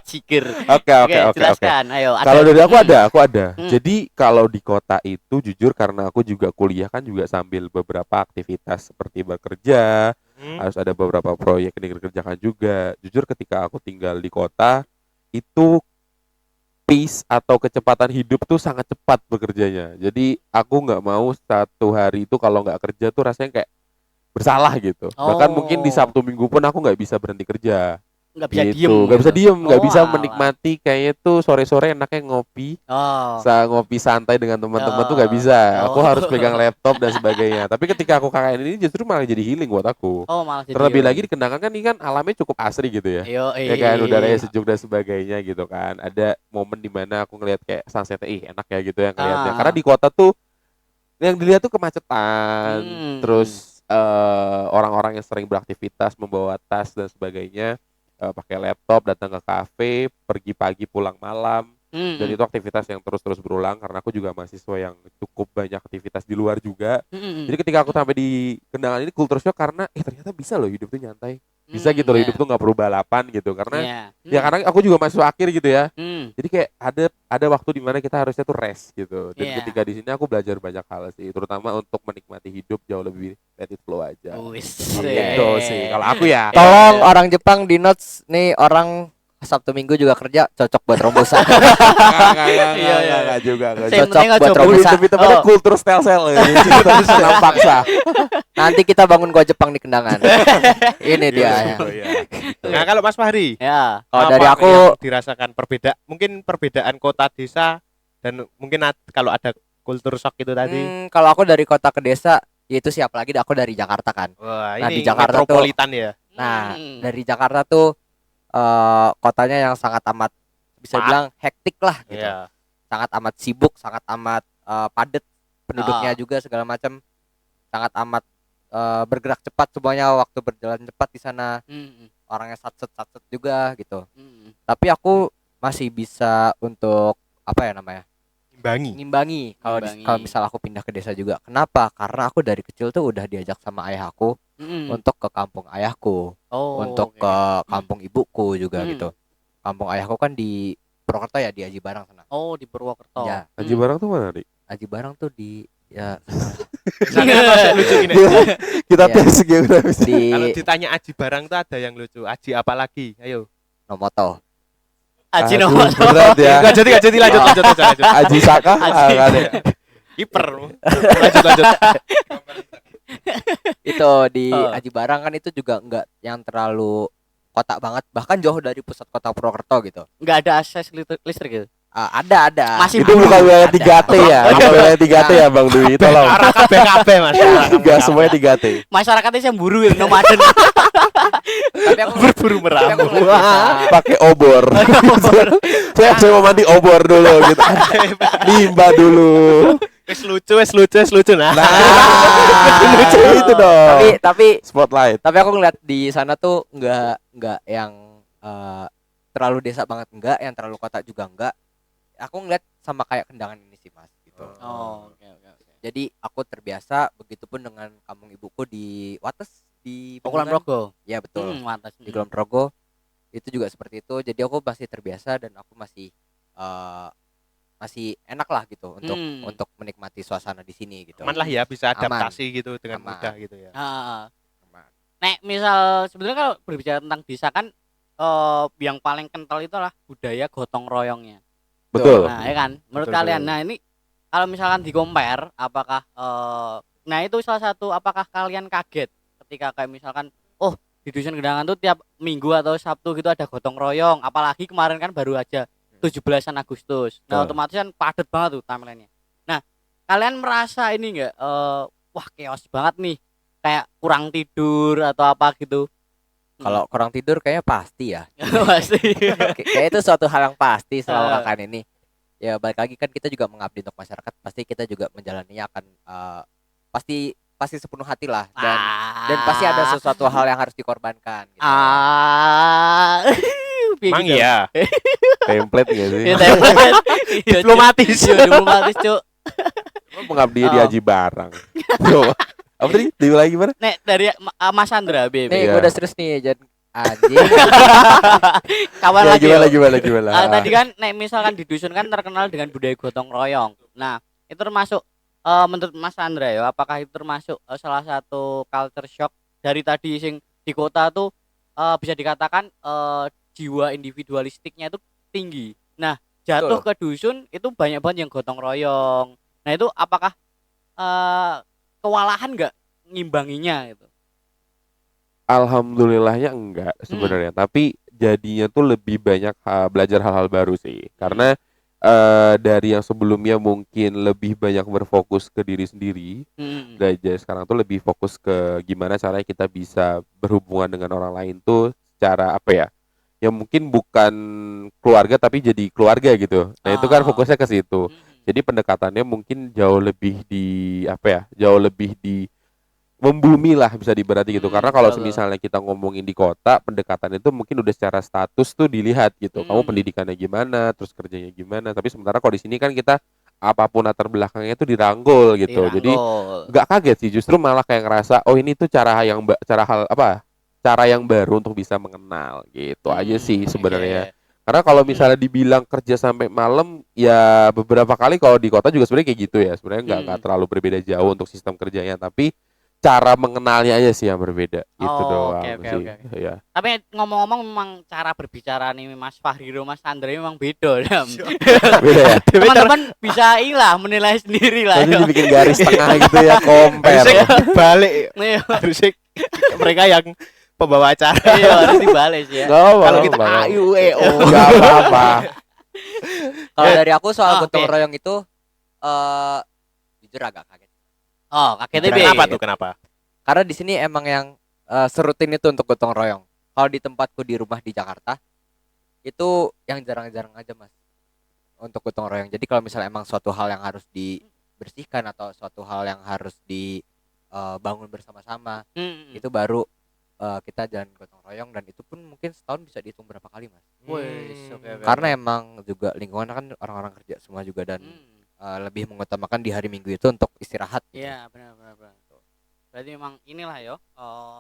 Cikir. Oke. Jelaskan. Ayo. Kalau dari aku ada. Hmm. Jadi kalau di kota itu jujur karena aku juga kuliah kan juga sambil beberapa aktivitas seperti bekerja, harus ada beberapa proyek yang dikerjakan juga. Jujur ketika aku tinggal di kota itu pace atau kecepatan hidup tuh sangat cepat bekerjanya. Jadi aku nggak mau satu hari itu kalau nggak kerja tuh rasanya kayak bersalah gitu. Bahkan mungkin di Sabtu Minggu pun aku nggak bisa berhenti kerja. nggak bisa gitu. diem. Nggak bisa gitu. diem, nggak Oh, bisa alah. menikmati kayaknya tuh sore-sore enaknya ngopi, Oh. ngopi santai dengan teman-teman tuh nggak bisa. Aku Oh. harus pegang laptop dan sebagainya. Tapi ketika aku KKN ini justru malah jadi healing buat aku. Oh, malah jadi. Terlebih lagi di Kendangan kan ini kan alamnya cukup asri gitu ya. Yo, Ya kan udaranya sejuk dan sebagainya gitu kan. Ada momen dimana aku ngelihat kayak sunset, enak ya gitu yang ngelihatnya. Ah. Karena di kota tuh yang dilihat tuh kemacetan, terus orang-orang yang sering beraktivitas membawa tas dan sebagainya, pakai laptop datang ke kafe, pergi pagi pulang malam. Dan itu aktivitas yang terus-terus berulang karena aku juga mahasiswa yang cukup banyak aktivitas di luar juga. Jadi ketika aku sampai di Kendangan ini culture shock karena ternyata bisa loh hidup tuh nyantai. Bisa gitu loh hidup tuh nggak perlu balapan gitu karena ya karena aku juga mahasiswa akhir gitu ya. Jadi kayak ada waktu di mana kita harusnya tuh rest gitu. Dan ketika di sini aku belajar banyak hal sih, terutama untuk menikmati hidup jauh lebih let it flow aja. Gitu sih kalau aku ya. Tolong orang Jepang di notes nih, orang Sabtu Minggu juga kerja, cocok buat Romusa. Enggak juga. Cocok buat Romusa. Tapi tempatnya kultur stelsel gitu senam paksa. Nanti kita bangun gua Jepang di Kendangan. Ini dia. Nah, kalau Mas Fahri, Ya. Kalau apa dari aku yang dirasakan mungkin perbedaan kota desa dan mungkin kalau ada kultur shock itu tadi. Kalau aku dari kota ke desa, yaitu siapa lagi aku dari Jakarta kan. Wah, Nah, ini di Jakarta metropolitan ya. Nah, dari Jakarta tuh kotanya yang sangat amat bisa bilang hektik lah gitu. Iya. Sangat amat sibuk, sangat amat padat penduduknya juga segala macam. Sangat amat bergerak cepat, semuanya waktu berjalan cepat di sana. Orangnya satset juga gitu. Tapi aku masih bisa untuk apa ya namanya? Ngimbangi kalau misal aku pindah ke desa juga. Kenapa? Karena aku dari kecil tuh udah diajak sama ayahku untuk ke kampung ayahku, untuk ke kampung ibuku juga gitu. Kampung ayahku kan di Purwokerto ya, di Aji Barang sana. Oh, di Purwokerto. Ya. Aji Barang tuh mana, Dik? Aji Barang tuh di ya Lucu gini. Kita Ya. tes gitu. Kalau di ditanya Aji barang tuh ada yang lucu. Aji apa lagi? Ayo. Nomoto. Aji Aduh, Nomoto. berat ya. Enggak jadi lanjut. Aji Saka Aji. nggak ada ya? Kiper. Lanjut. Itu di Aji Barang kan itu juga enggak yang terlalu kota banget, bahkan jauh dari pusat kota Purwokerto gitu. Enggak ada akses listrik gitu. Ada. Masih Itu bukan wilayah Ada. 3T ya? Bukan wilayah 3T ya Bang Dwi? Tolong. Orang KB Mas. Enggak semuanya 3T. Masyarakatnya yang buru gitu, nomaden. Tapi aku Berburu tapi aku meramu. ngeliat desa- Pakai obor. Saya mau mandi obor dulu gitu. Nimba dulu. Wes lucu nah. Lucu itu dong. tapi Spotlight. tapi aku ngeliat di sana tuh enggak yang terlalu desa banget, enggak yang terlalu kota juga enggak. Aku ngeliat sama kayak Kendangan ini sih Mas gitu. Oh, oke. Jadi aku terbiasa, begitupun dengan kampung ibuku di Wates di Kulon Bendungan. Progo. Ya betul. Mantap. Di Kulon Progo itu juga seperti itu. Jadi aku masih terbiasa dan aku masih enak lah gitu untuk menikmati suasana di sini gitu. Aman lah ya, bisa adaptasi gitu dengan Aman. mudah gitu ya. Aman. Nek misal sebenarnya kalau berbicara tentang desa kan yang paling kental itu adalah budaya gotong royongnya. Betul. Nah, ya kan? Menurut Betul, kalian. betul. Nah, ini kalau misalkan di-compare apakah nah itu salah satu, apakah kalian kaget ketika kayak misalkan di Dusun Kendangan tuh tiap Minggu atau Sabtu gitu ada gotong royong, apalagi kemarin kan baru aja 17-an Agustus. Nah, otomatis kan padat banget tuh timeline-nya. Nah, kalian merasa ini enggak wah chaos banget nih, kayak kurang tidur atau apa gitu? Kalau kurang tidur kayaknya pasti ya. Pasti. Kayak itu suatu hal yang pasti selama Ah. KKN ini. Ya balik lagi kan kita juga mengabdi untuk masyarakat, pasti kita juga menjalaninya akan pasti sepenuh hati lah, dan pasti ada sesuatu hal yang harus dikorbankan gitu. Emang iya. Template nggak sih? Diplomatis. Diplomatis, Cuk. Mengabdi di Aji Barang. Coba. Apa tadi? Diulangi gimana? Nek dari Mas Andra BB. Nih Iya. gue udah serius nih, jangan anjing. Kawan Ya, lagi. gimana? Tadi kan nek misalkan di dusun kan terkenal dengan budaya gotong royong. Nah, itu termasuk menurut Mas Andra ya, apakah itu termasuk salah satu culture shock dari tadi sing di kota tuh bisa dikatakan jiwa individualistiknya itu tinggi. Nah, jatuh ke dusun itu banyak banget yang gotong royong. Nah, itu apakah kewalahan nggak ngimbanginya gitu? Alhamdulillahnya enggak sebenarnya, tapi jadinya tuh lebih banyak belajar hal-hal baru sih. Karena dari yang sebelumnya mungkin lebih banyak berfokus ke diri sendiri, belajar sekarang tuh lebih fokus ke gimana caranya kita bisa berhubungan dengan orang lain tuh secara apa ya? Yang mungkin bukan keluarga tapi jadi keluarga gitu. Nah, itu kan fokusnya ke situ. Jadi pendekatannya mungkin jauh lebih di apa ya? Jauh lebih di membumi lah bisa diberarti gitu. Karena kalau misalnya kita ngomongin di kota, pendekatan itu mungkin udah secara status tuh dilihat gitu. Kamu pendidikannya gimana, terus kerjanya gimana. Tapi sementara kalau di sini kan kita apapun latar belakangnya itu dirangkul gitu. Jadi nggak kaget sih, justru malah kayak ngerasa oh ini tuh cara yang baru untuk bisa mengenal gitu aja sih sebenarnya. Karena kalau misalnya dibilang kerja sampai malam, ya beberapa kali kalau di kota juga sebenarnya kayak gitu ya. Sebenarnya nggak terlalu berbeda jauh untuk sistem kerjanya, tapi cara mengenalnya aja sih yang berbeda gitu doang sih. Ya. Tapi ngomong-ngomong memang cara berbicara nih Mas Fahri, Mas Andre memang beda. Beda ya. Teman-teman bisa ilah menilai sendiri lah. Jadi dibikin garis tengah gitu ya, compare. Harusnya balik. Harusnya mereka yang pembawa acara. Iya, harus dibalik ya. Kalau kita ayu enggak apa-apa. Kalau dari aku soal gotong royong itu jujur agak kaget. Oh, kagetnya Kenapa tuh? Kenapa? Karena di sini emang yang serutin itu untuk gotong royong. Kalau di tempatku di rumah di Jakarta itu yang jarang-jarang aja Mas untuk gotong royong. Jadi kalau misalnya emang suatu hal yang harus dibersihkan atau suatu hal yang harus dibangun bersama-sama, itu baru kita jalan gotong royong, dan itu pun mungkin setahun bisa dihitung berapa kali Mas. Karena emang juga lingkungan kan orang-orang kerja semua juga, dan lebih mengutamakan di hari Minggu itu untuk istirahat. Iya, benar. Berarti memang inilah ya.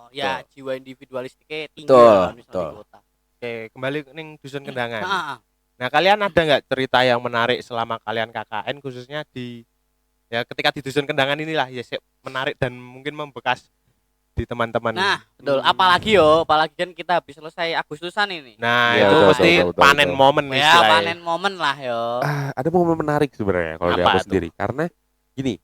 Ya jiwa individualistiknya tinggi kalau misalnya di kota. Oke, kembali ning dusun Kendangan. Nah, kalian ada nggak cerita yang menarik selama kalian KKN, khususnya di ya ketika di dusun Kendangan inilah ya menarik dan mungkin membekas di teman-teman. Nah, betul. Apalagi kan kita habis selesai Agustusan ini. Nah, ya, itu betul, pasti betul, panen betul. momen nih. Ya, panen momen lah yo. Ada momen menarik sebenarnya kalau dari Apa aku tuh? sendiri. Karena gini,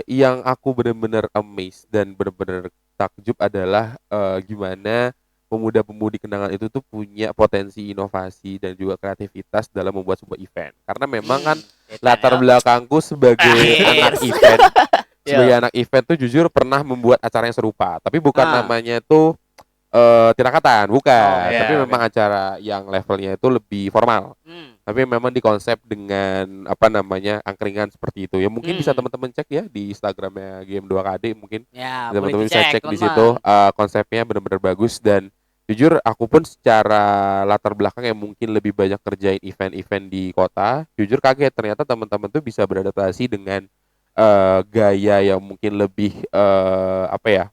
yang aku benar-benar amazed dan benar-benar takjub adalah gimana pemuda-pemudi Kendangan itu tuh punya potensi inovasi dan juga kreativitas dalam membuat sebuah event. Karena memang kan latar belakangku sebagai anak event, sebagai anak event tuh jujur pernah membuat acara yang serupa, tapi bukan namanya tuh tirakatan, bukan. Tapi memang acara yang levelnya itu lebih formal. Tapi memang dikonsep dengan apa namanya angkringan seperti itu. Ya mungkin bisa teman-teman cek ya di Instagramnya Game2KD mungkin. Ya, teman-teman bisa cek di situ. Konsepnya benar-benar bagus, dan jujur aku pun secara latar belakang yang mungkin lebih banyak kerjain event-event di kota, jujur kaget ternyata teman-teman tuh bisa beradaptasi dengan gaya yang mungkin lebih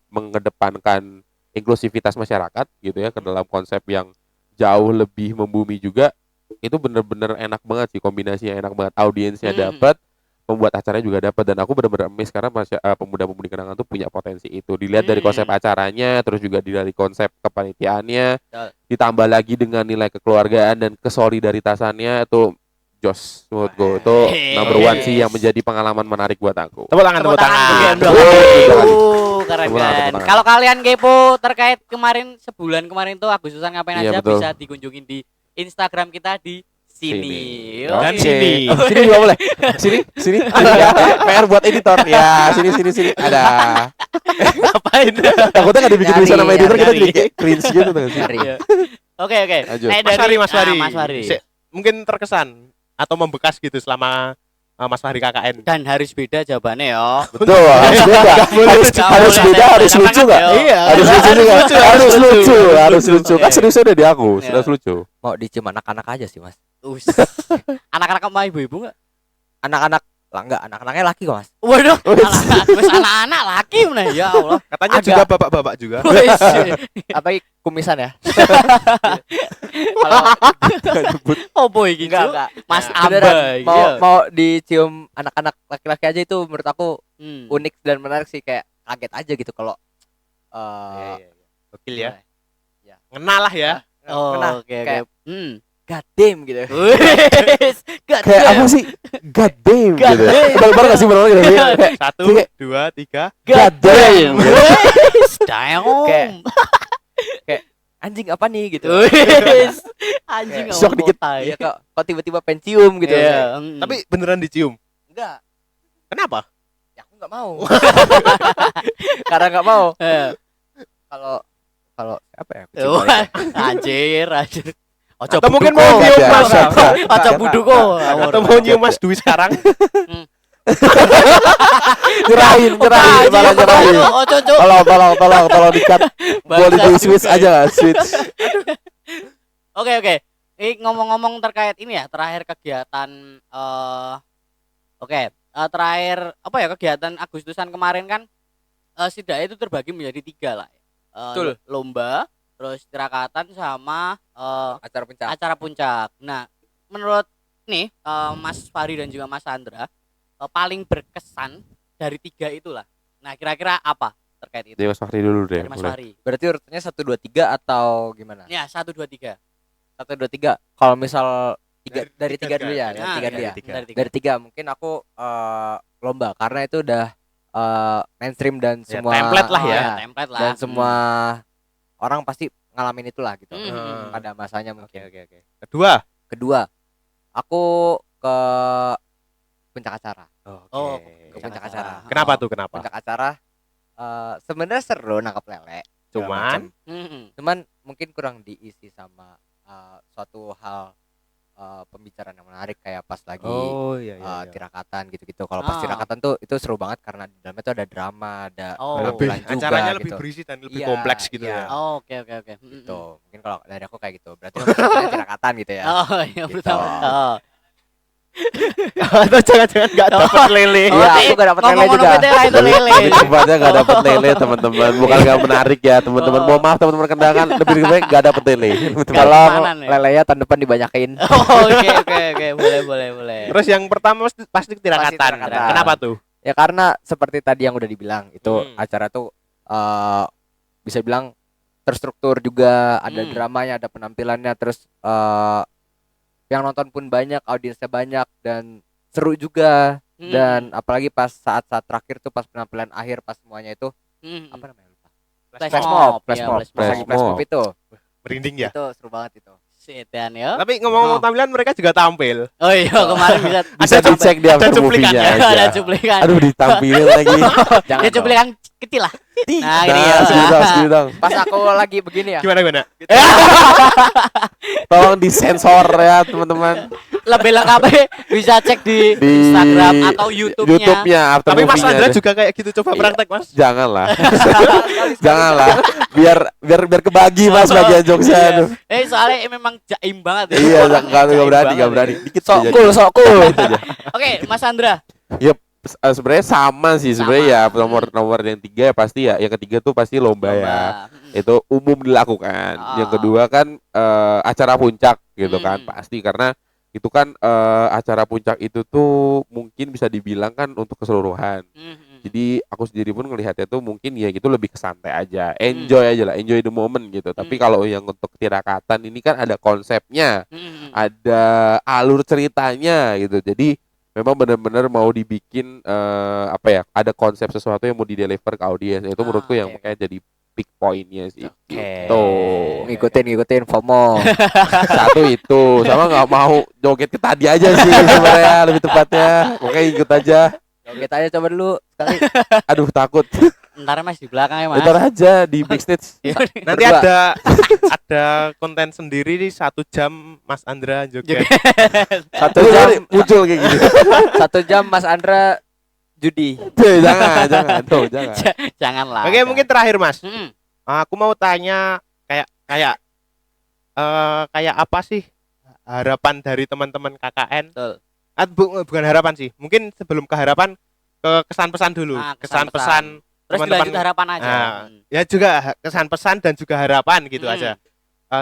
mengedepankan inklusivitas masyarakat gitu ya, ke dalam konsep yang jauh lebih membumi juga. Itu bener-bener enak banget sih, kombinasinya enak banget, audiensnya dapat, pembuat acaranya juga dapat, dan aku bener-bener amazed karena pemuda-pemudi Kendangan tuh punya potensi itu. Dilihat dari konsep acaranya, terus juga dari konsep kepanitiaannya, ditambah lagi dengan nilai kekeluargaan dan kesolidaritasnya, itu jos menurutku itu number one sih yang menjadi pengalaman menarik buat aku. Tepuk tangan. Keren kan. Kalau kalian kepo terkait sebulan kemarin tuh Agustusan ngapain aja, betul. bisa dikunjungin di Instagram kita di sini. Dan sini. Sini juga boleh. Sini. PR buat editor. Ya, sini. Ada. Ngapain? Takutnya enggak dibikin tulisan sama editor, kita nyari. jadi kayak cringe gitu tuh. Oke. Lanjut. Mas Fahri. Mas Fahri. Mungkin terkesan atau membekas gitu selama Mas Fahri KKN. Dan harus beda jawabannya ya. Betul, harus beda. Harus beda, harus lucu enggak? Iya. Harus lucu. Kan seriusnya udah di aku, sudah lucu. Mau dicium anak-anak aja sih Mas. Anak-anak sama ibu-ibu enggak? Anak-anak lah, enggak, anak-anaknya laki kok Mas. Waduh, anak-anak laki mana ya Allah. Katanya Ada. juga bapak-bapak juga. Apa kumisan ya? Oh boy gitu. Enggak. Mas Beneran, Amba. mau dicium anak-anak laki-laki aja itu menurut aku unik dan menarik sih, kayak kaget aja gitu kalau Gokil ya. Iya. Ngena lah ya. Oh, Kena, oke. kayak god damn gitu. Kayak apa sih? God damn gitu. Baru enggak sih benar gitu. 1, 2, 3. God damn. Damn. Kayak anjing apa nih gitu. Wis. Anjing Kayak shock ngomong dikit. kota, Iya kok tiba-tiba pensiun gitu. Iya, Tapi beneran dicium. Enggak, Kenapa? ya aku enggak mau. Karena enggak mau. Kalau kalau apa ya? Aku cium balik ya. anjir. Ojo Atau mungkin buduk mau kok. nyium Mas. Ojo buduk kok. Atau mau nyium Mas Dwi sekarang? Nyerahin, malah nyerahin. Ojo, Cuk. Tolong dikat. Boleh di switch aja nggak? Switch. Oke. Ini ngomong-ngomong terkait ini ya, terakhir kegiatan terakhir apa ya, kegiatan Agustusan kemarin kan setidaknya itu terbagi menjadi 3 lah. Betul. Lomba, terus tirakatan sama acara puncak. acara puncak. Nah, menurut nih Mas Fahri dan juga Mas Andra paling berkesan dari 3 itulah. Nah, kira-kira apa terkait itu? Jadi Mas Fahri dulu deh. Dari Mas mulai. Fahri. Berarti urutannya 1 2 3 atau gimana? Ya, 1 2 3. 1 2 3. Kalau misal dari 3 dulu ya, Nah, dari 3 dulu ya. Dari 3. Dari 3 mungkin aku lomba karena itu udah mainstream dan Ya, semua template lah ya. Template lah. dan semua orang pasti ngalamin itulah gitu. Hmm. Pada masanya mungkin. Oke. Kedua. Aku ke puncak acara. Oh, Ke puncak acara. Kenapa tuh? Kenapa? Puncak acara sebenarnya seru nangkap lele. segala Cuman macam. Hmm. Cuman mungkin kurang diisi sama suatu hal pembicaraan yang menarik kayak pas lagi iya. tirakatan gitu-gitu. Kalau pas Ah. tirakatan tuh itu seru banget karena di dalamnya tuh ada drama, ada Oh. Lebih penampilan juga acaranya gitu. lebih berisi dan lebih Iya, kompleks gitu iya. ya. Oh, oke. Gitu. Mungkin kalau dari aku kayak gitu. Berarti maksudnya tirakatan gitu ya. Oh, iya Gitu. pertama. Oh. Atau jangan-jangan enggak dapat lele. Iya, aku gak dapet lele Ngomong-ngomong juga. PT lah itu lele. Lebih tepatnya nggak dapet lele teman-teman. Bukan nggak menarik ya teman-teman. Mohon maaf teman-teman kendangan. Lebih baik nggak dapet lele. Kalau Kemanan ya? lelenya tahun depan dibanyakin. Oh, oke. Boleh. Terus yang pertama pasti tirakatan. tirakatan. Kenapa tuh? Ya karena seperti tadi yang udah dibilang itu Hmm. acara tuh bisa bilang terstruktur juga, ada Hmm. dramanya, ada penampilannya, terus yang nonton pun banyak, audiensnya banyak dan seru juga. Dan apalagi pas saat-saat terakhir tuh pas penampilan akhir pas semuanya itu apa namanya lupa. Flash Flash mob, mob, ya, flash mob. flash Pas lagi mob. flash mob itu. Merinding ya. Itu seru banget itu. Setan ya. Tapi ngomong-ngomong tampilan mereka juga tampil. Oh iya, kemarin bisa Bisa Ada dicek di after cuplikannya. movie-nya ada aja. cuplikan. Aduh ditampilin lagi. Jangan Dia dong. cuplikan kecil lah. Nah, gini ya. Segini dong. Pas aku lagi begini ya. Gimana? Tolong disensor ya teman-teman. Lebih lengkapnya bisa cek di Di Instagram atau YouTube-nya. YouTube-nya after Tapi Mas movie-nya Andra deh. juga kayak gitu, coba Iya. praktek Mas. Janganlah. Janganlah. Biar kebagi Mas bagian jokesnya. Aduh. Soalnya memang jaim banget ya. Iya, enggak Jaim berani, banget enggak berani. ya. Dikit Sok aja. cool. Dikit aja. Oke, Mas Andra. Sebenarnya sama sih sebenarnya ya Sama. nomor yang 3 ya pasti ya yang ketiga tuh pasti lomba ya itu umum dilakukan. Yang kedua kan acara puncak gitu kan pasti karena itu kan acara puncak itu tuh mungkin bisa dibilang kan untuk keseluruhan. Jadi aku sendiri pun ngelihatnya tuh mungkin ya gitu lebih ke santai aja, enjoy aja lah, enjoy the moment gitu. Tapi kalau yang untuk tirakatan ini kan ada konsepnya, ada alur ceritanya gitu. Jadi memang benar-benar mau dibikin apa ya? Ada konsep sesuatu yang mau di-deliver ke audiens. Itu menurutku yang oke. makanya jadi big pointnya sih. Oke. Gitu. Ngikutin FOMO. Satu itu, sama nggak mau joget ke tadi aja sih sebenarnya lebih tepatnya. Makanya ikut aja. Joget aja coba dulu sekali. Aduh takut. Ntar Mas di belakang ya, Mas. Ntar aja di backstage. Nanti Berdua. ada konten sendiri nih 1 jam Mas Andra joget. 1 Terus jam nanti muncul kayak gini. 1 jam Mas Andra judi. Jangan tuh, jangan. Janganlah. Oke, mungkin terakhir Mas. Mm-mm. Aku mau tanya kayak apa sih harapan dari teman-teman KKN? Betul. Bukan harapan sih. Mungkin sebelum ke harapan ke kesan pesan dulu. Ah, kesan kesan-pesan. pesan Terus teman-teman. dilanjut harapan aja. Ya juga kesan pesan dan juga harapan gitu Hmm. aja.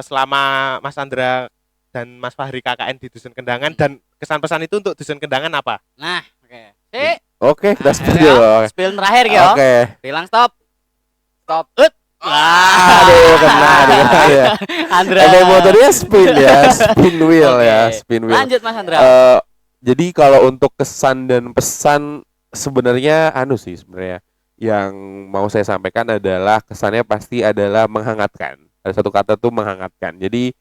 Selama Mas Andra dan Mas Fahri KKN di Dusun Kendangan dan kesan pesan itu untuk Dusun Kendangan apa? Nah, oke. Oke, kita spill Ya, dulu. spill terakhir ya. Oke. Bilang stop. Stop. Aduh, kena ya. Andra. Ada motornya spin ya, spin wheel Oke. ya, spin wheel. Lanjut Mas Andra. Jadi kalau untuk kesan dan pesan sebenarnya sih sebenarnya yang mau saya sampaikan adalah kesannya pasti adalah menghangatkan. Ada satu kata tuh menghangatkan. Jadi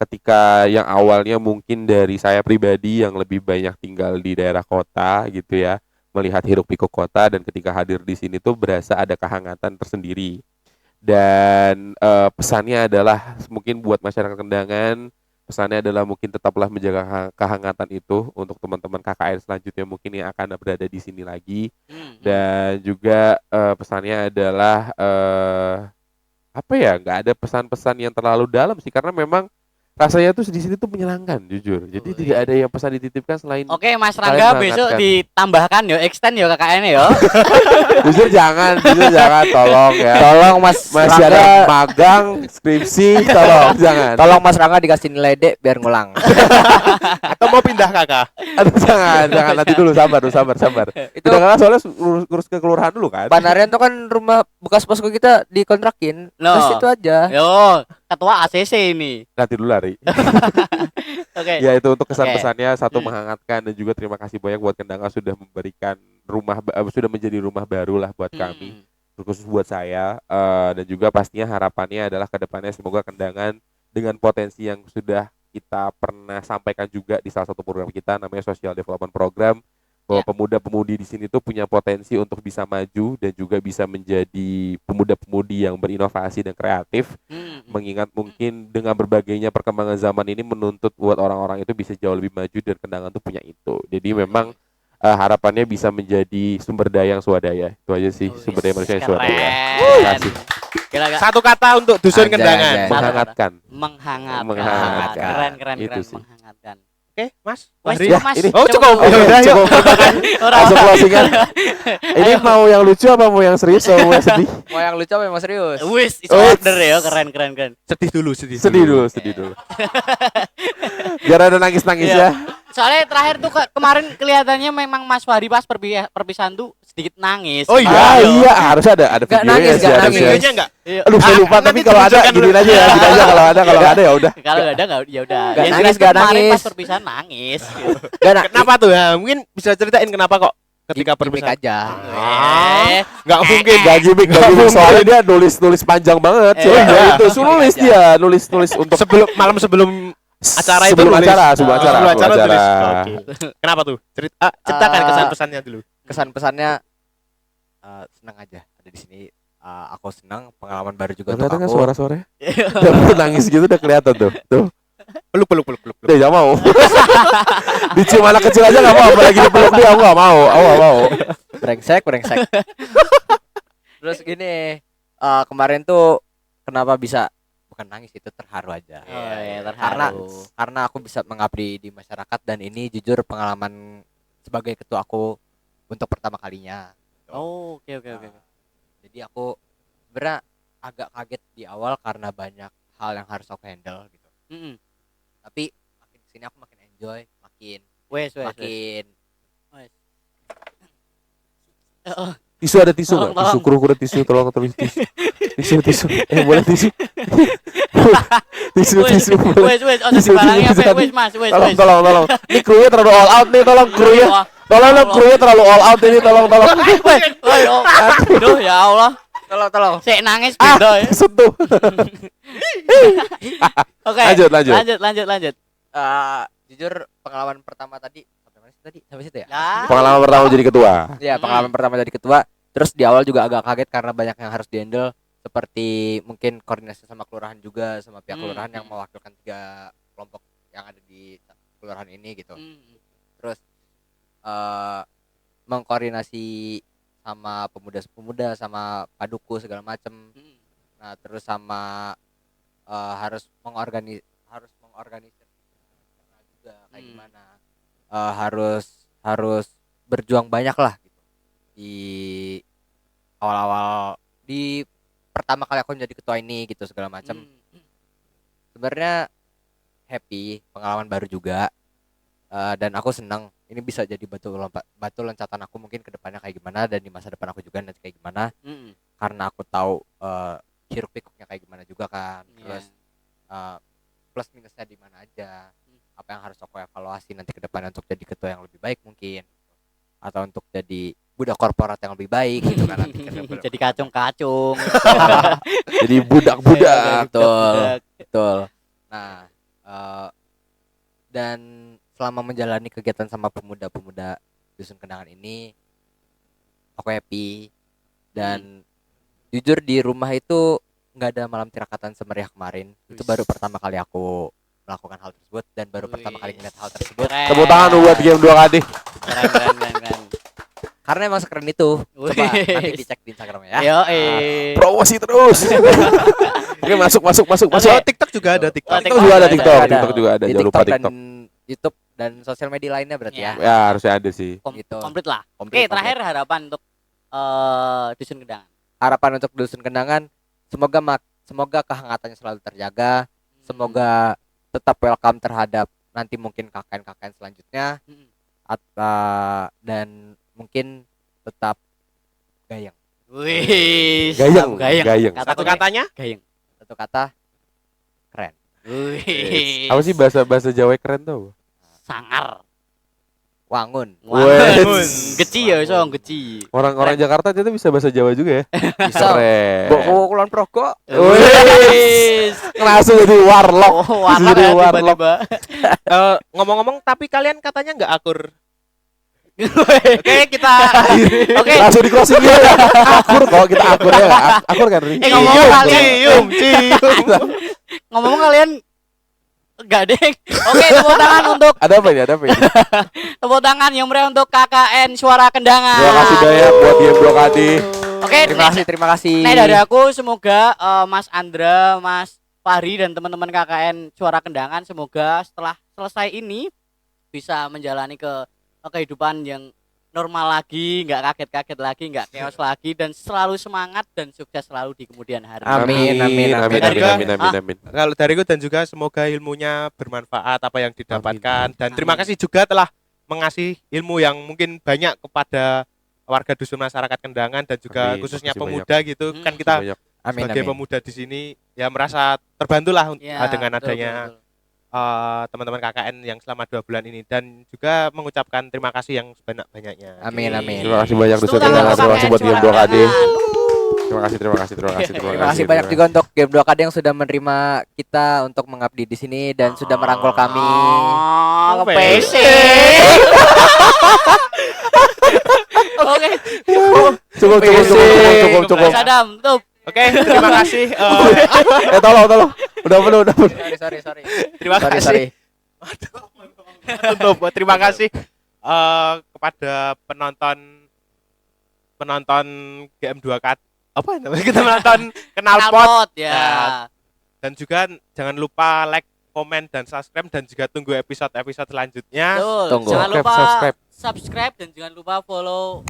ketika yang awalnya mungkin dari saya pribadi yang lebih banyak tinggal di daerah kota gitu ya, melihat hiruk pikuk kota, dan ketika hadir di sini tuh berasa ada kehangatan tersendiri. Dan pesannya adalah mungkin buat masyarakat Kendangan, pesannya adalah mungkin tetaplah menjaga kehangatan itu untuk teman-teman KKN selanjutnya mungkin yang akan berada di sini lagi. Dan juga pesannya adalah apa ya, nggak ada pesan-pesan yang terlalu dalam sih, karena memang rasanya tuh di sini tuh menyenangkan jujur. Jadi tidak ada yang pesan dititipkan selain Oke, Mas kalian Rangga besok mengangkatkan. ditambahkan yo, extend yo KKN yo. Jujur jangan tolong ya. Tolong Mas Masih Rangga, ada magang, skripsi, tolong jangan. tolong Mas Rangga dikasih nilai D biar ngulang. Atau mau pindah kakak? Aduh, jangan nanti dulu, sabar. Itu Udah soalnya ngurus ke kelurahan dulu kan. Panarian tuh kan rumah bekas posko kita dikontrakin. No. Terus itu aja. Yo, ketua ACC ini. Nanti dulu Lari. Oke. Ya itu untuk kesan-pesannya, satu Hmm. menghangatkan, dan juga terima kasih banyak buat Kendangan sudah memberikan sudah menjadi rumah baru lah buat kami, khusus buat saya. Dan juga pastinya harapannya adalah kedepannya semoga Kendangan dengan potensi yang sudah kita pernah sampaikan juga di salah satu program kita namanya Social Development Program, bahwa pemuda-pemudi di sini tuh punya potensi untuk bisa maju dan juga bisa menjadi pemuda-pemudi yang berinovasi dan kreatif. Mengingat mungkin dengan berbagainya perkembangan zaman ini menuntut buat orang-orang itu bisa jauh lebih maju, dan Kendangan tuh punya itu. Jadi memang harapannya bisa menjadi sumber daya yang swadaya. Itu aja sih, sumber daya manusia yang swadaya. Terima kasih. Satu kata untuk dusun Anjay, Kendangan. anjay. Menghangatkan. Menghangatkan. Keren Itu Mas, sih. menghangatkan. Oke, Mas. Wes, Fahri. cukup, Mas. ini- Oh, cukup. Cukup. Ya udah, yuk. Langsung closingan. Ini mau yang lucu apa mau yang serius atau mau yang sedih? Mau yang lucu apa yang mau serius? Wis, it's Wes. order ya, keren. Sedih dulu. Sedih dulu. Biar ada nangis-nangis Iya. ya. Soalnya terakhir tuh kemarin kelihatannya memang Mas Fahri pas perpisahan tuh sedikit nangis. Oh iya. Ah iya, harus ada Nggak videonya nangis, sih, nggak ada nangis. videonya. Videonya enggak? Iya. Aduh, saya lupa, nanti tapi kalau ada ditunjukkan giniin dulu. aja ya, gini aja kalau ada ya udah. Kalau nggak ada ya udah. Nggak Yang nangis, jelas nggak kemarin nangis. pas perpisahan nangis. Gak nak. Kenapa tuh? Ya, mungkin bisa ceritain kenapa kok ketika Gimik perpisahan. aja. Eh, Enggak mungkin. Gak gimmick, soalnya dia nulis panjang banget. Iya. Itu nulis dia, nulis untuk Sebelum acara itu sebelum nulis. acara, sebelum acara. tulis. Oke. Kenapa tuh? Ceritakan kesan-pesannya dulu. Kesan-pesannya senang aja ada di sini. Aku senang, pengalaman baru juga untuk Kelihatan kan aku. suara-suaranya? Udah nangis gitu udah kelihatan tuh. Tuh. Peluk. Udah gak mau. Dicium anak kecil aja gak mau, apalagi dipeluk dia, aku gak mau. Brengsek. Terus gini, kemarin tuh kenapa bisa bukan nangis, itu terharu aja. Oh iya, terharu. Karena aku bisa mengabdi di masyarakat, dan ini jujur pengalaman sebagai ketua aku untuk pertama kalinya. Oh, oke. Jadi aku sebenarnya agak kaget di awal karena banyak hal yang harus aku handle gitu. Tapi makin kesini aku makin enjoy, makin Wes. Wes. Oh, Tisu ada tisu Tolong, nggak? Tisu tolong. kuru tisu, tolong tulis tisu. Tisu. Boleh tisu. tisu. Boleh. Wes, oh Tisu, dibalangi tisu, apa? tisu. Wes, Mas, wes. Tolong. Ini krunya terlalu all out nih, tolong krunya. Wah, Tolong krunya terlalu all out ini, tolong. wes. Aduh, ya Allah. tolong. Sik nangis beda ya. Sentuh. Oke. Lanjut. Jujur pengalaman pertama tadi sampai situ ya? Ya. Pengalaman pertama jadi ketua. Ya, pengalaman pertama jadi ketua. Terus di awal juga agak kaget karena banyak yang harus dihandle, seperti mungkin koordinasi sama kelurahan juga, sama pihak kelurahan yang mewakilkan 3 kelompok yang ada di kelurahan ini gitu. Terus mengkoordinasi sama pemuda-pemuda, sama paduku segala macem. Nah, terus sama harus mengorganisir juga kayak gimana. Harus berjuang banyak lah gitu. Di awal-awal, di pertama kali aku menjadi ketua ini gitu segala macam. Sebenarnya happy, pengalaman baru juga. Dan aku senang ini bisa jadi batu loncatan aku mungkin ke depannya kayak gimana, dan di masa depan aku juga nanti kayak gimana. Karena aku tahu hiruk pikuknya kayak gimana juga kan. Terus plus minusnya di mana aja, apa yang harus aku evaluasi nanti ke depannya untuk jadi ketua yang lebih baik mungkin, atau untuk jadi budak korporat yang lebih baik gitu kan nanti ke depan. Jadi kacung-kacung. Jadi budak-budak. Betul. Betul. Nah, dan selama menjalani kegiatan sama pemuda-pemuda Dusun Kendangan ini, aku happy dan jujur di rumah itu nggak ada malam tirakatan semeriah kemarin. Itu baru pertama kali aku melakukan hal tersebut dan baru pertama kali ngeliat hal tersebut. Tepuk tangan buat game 2KD. Keren. Karena emang sekeren itu. Coba Wih. nanti dicek di Instagram ya. Yo, Promosi terus. Oke, masuk. Oh, TikTok juga ada TikTok. Oh, TikTok juga ada TikTok juga ada. Di Jangan lupa TikTok dan TikTok. YouTube dan sosial media lainnya berarti ya. Ya, harusnya ada sih. Gitu. Komplit lah. Komplit, Oke, terakhir harapan untuk Dusun Kendangan. harapan untuk Dusun Kendangan semoga kehangatannya selalu terjaga, semoga tetap welcome terhadap nanti mungkin KKN selanjutnya dan mungkin tetap gayeng. Wih, Gayeng. Satu katanya? gayeng. Satu kata keren. Wih. Apa sih bahasa Jawa keren tuh? Sangar. Wangun. Wes. Geci ya, so geci. Orang Jakarta ternyata bisa bahasa Jawa juga ya. Bisa. Keren. Bawa Kulon Progo. Wih. Langsung jadi warlock. Oh, warna Jadi ya warlock. tiba-tiba. Ngomong-ngomong, tapi kalian katanya nggak akur. Oke, kita Oke. Langsung di closing ya. Akur kok kita akur ya. Akur kan, Ri? Ngomong kalian. cium. Ngomong kalian enggak deh. Oke, tepuk tangan untuk Ada apa ini? tepuk tangan yang meriah untuk KKN Suara Kendangan. Terima kasih banyak buat game 2KD. Oke, Terima kasih. Nah, dari aku semoga Mas Andra, Mas Fahri dan teman-teman KKN Suara Kendangan semoga setelah selesai ini bisa menjalani kehidupan yang normal lagi, nggak kaget-kaget lagi, nggak chaos lagi, dan selalu semangat dan sukses selalu di kemudian hari. Amin. Kalau dariku dan juga semoga ilmunya bermanfaat apa yang didapatkan dan terima kasih juga telah mengasih ilmu yang mungkin banyak kepada warga dusun masyarakat Kendangan dan juga Amin, khususnya makasih pemuda gitu kan kita Banyak. sebagai pemuda di sini ya merasa terbantulah Ya, dengan betul, adanya betul. teman-teman KKN yang selama 2 bulan ini dan juga mengucapkan terima kasih yang sebanyak-banyaknya. Amin. Terima kasih banyak Tepuk Dusun tangan Kendangan. untuk Terima kasih buat KKN game Suara 2KD. Kendangan. Terima kasih. Terima kasih banyak juga untuk game 2KD yang sudah menerima kita untuk mengabdi di sini dan sudah merangkul kami. Oh, ke PC. Oke. Cukup. Sadam, tutup. Oke, terima kasih. Tolong. Udah penuh. Sorry. Terima kasih. Tutup. Terima kasih kepada penonton GM2K apa namanya kita menonton Knalpot ya. Nah, dan juga jangan lupa like, komen dan subscribe dan juga tunggu episode-episode selanjutnya. Betul. Tunggu. Jangan lupa Subscribe. subscribe dan jangan lupa follow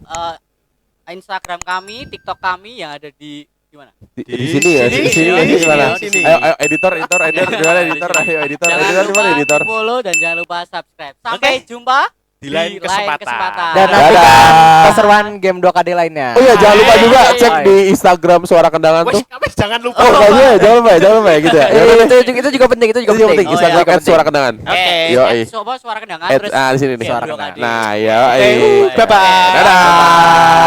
Instagram kami, TikTok kami yang ada di mana? Di sini ya, di sini mana? Sini. Ayo editor, gimana editor? Ayo editor di mana editor? Follow dan jangan lupa subscribe. Sampai jumpa Di lain kesempatan. Dan nantikan Dadah. keseruan game 2KD lainnya. Oh iya, jangan lupa juga cek di Instagram Suara Kendangan tuh. Wes, jangan lupa. Oh, kayaknya jangan lupa ya gitu ya. Ya udah deh. Itu juga penting, Itu juga penting. Oh, Instagram iya. Suara Kendangan. Oke. Yoi. Coba Suara Kendangan Di terus sini nih. Suara Kendangan. Nah, ya. Bye-bye. Dadah.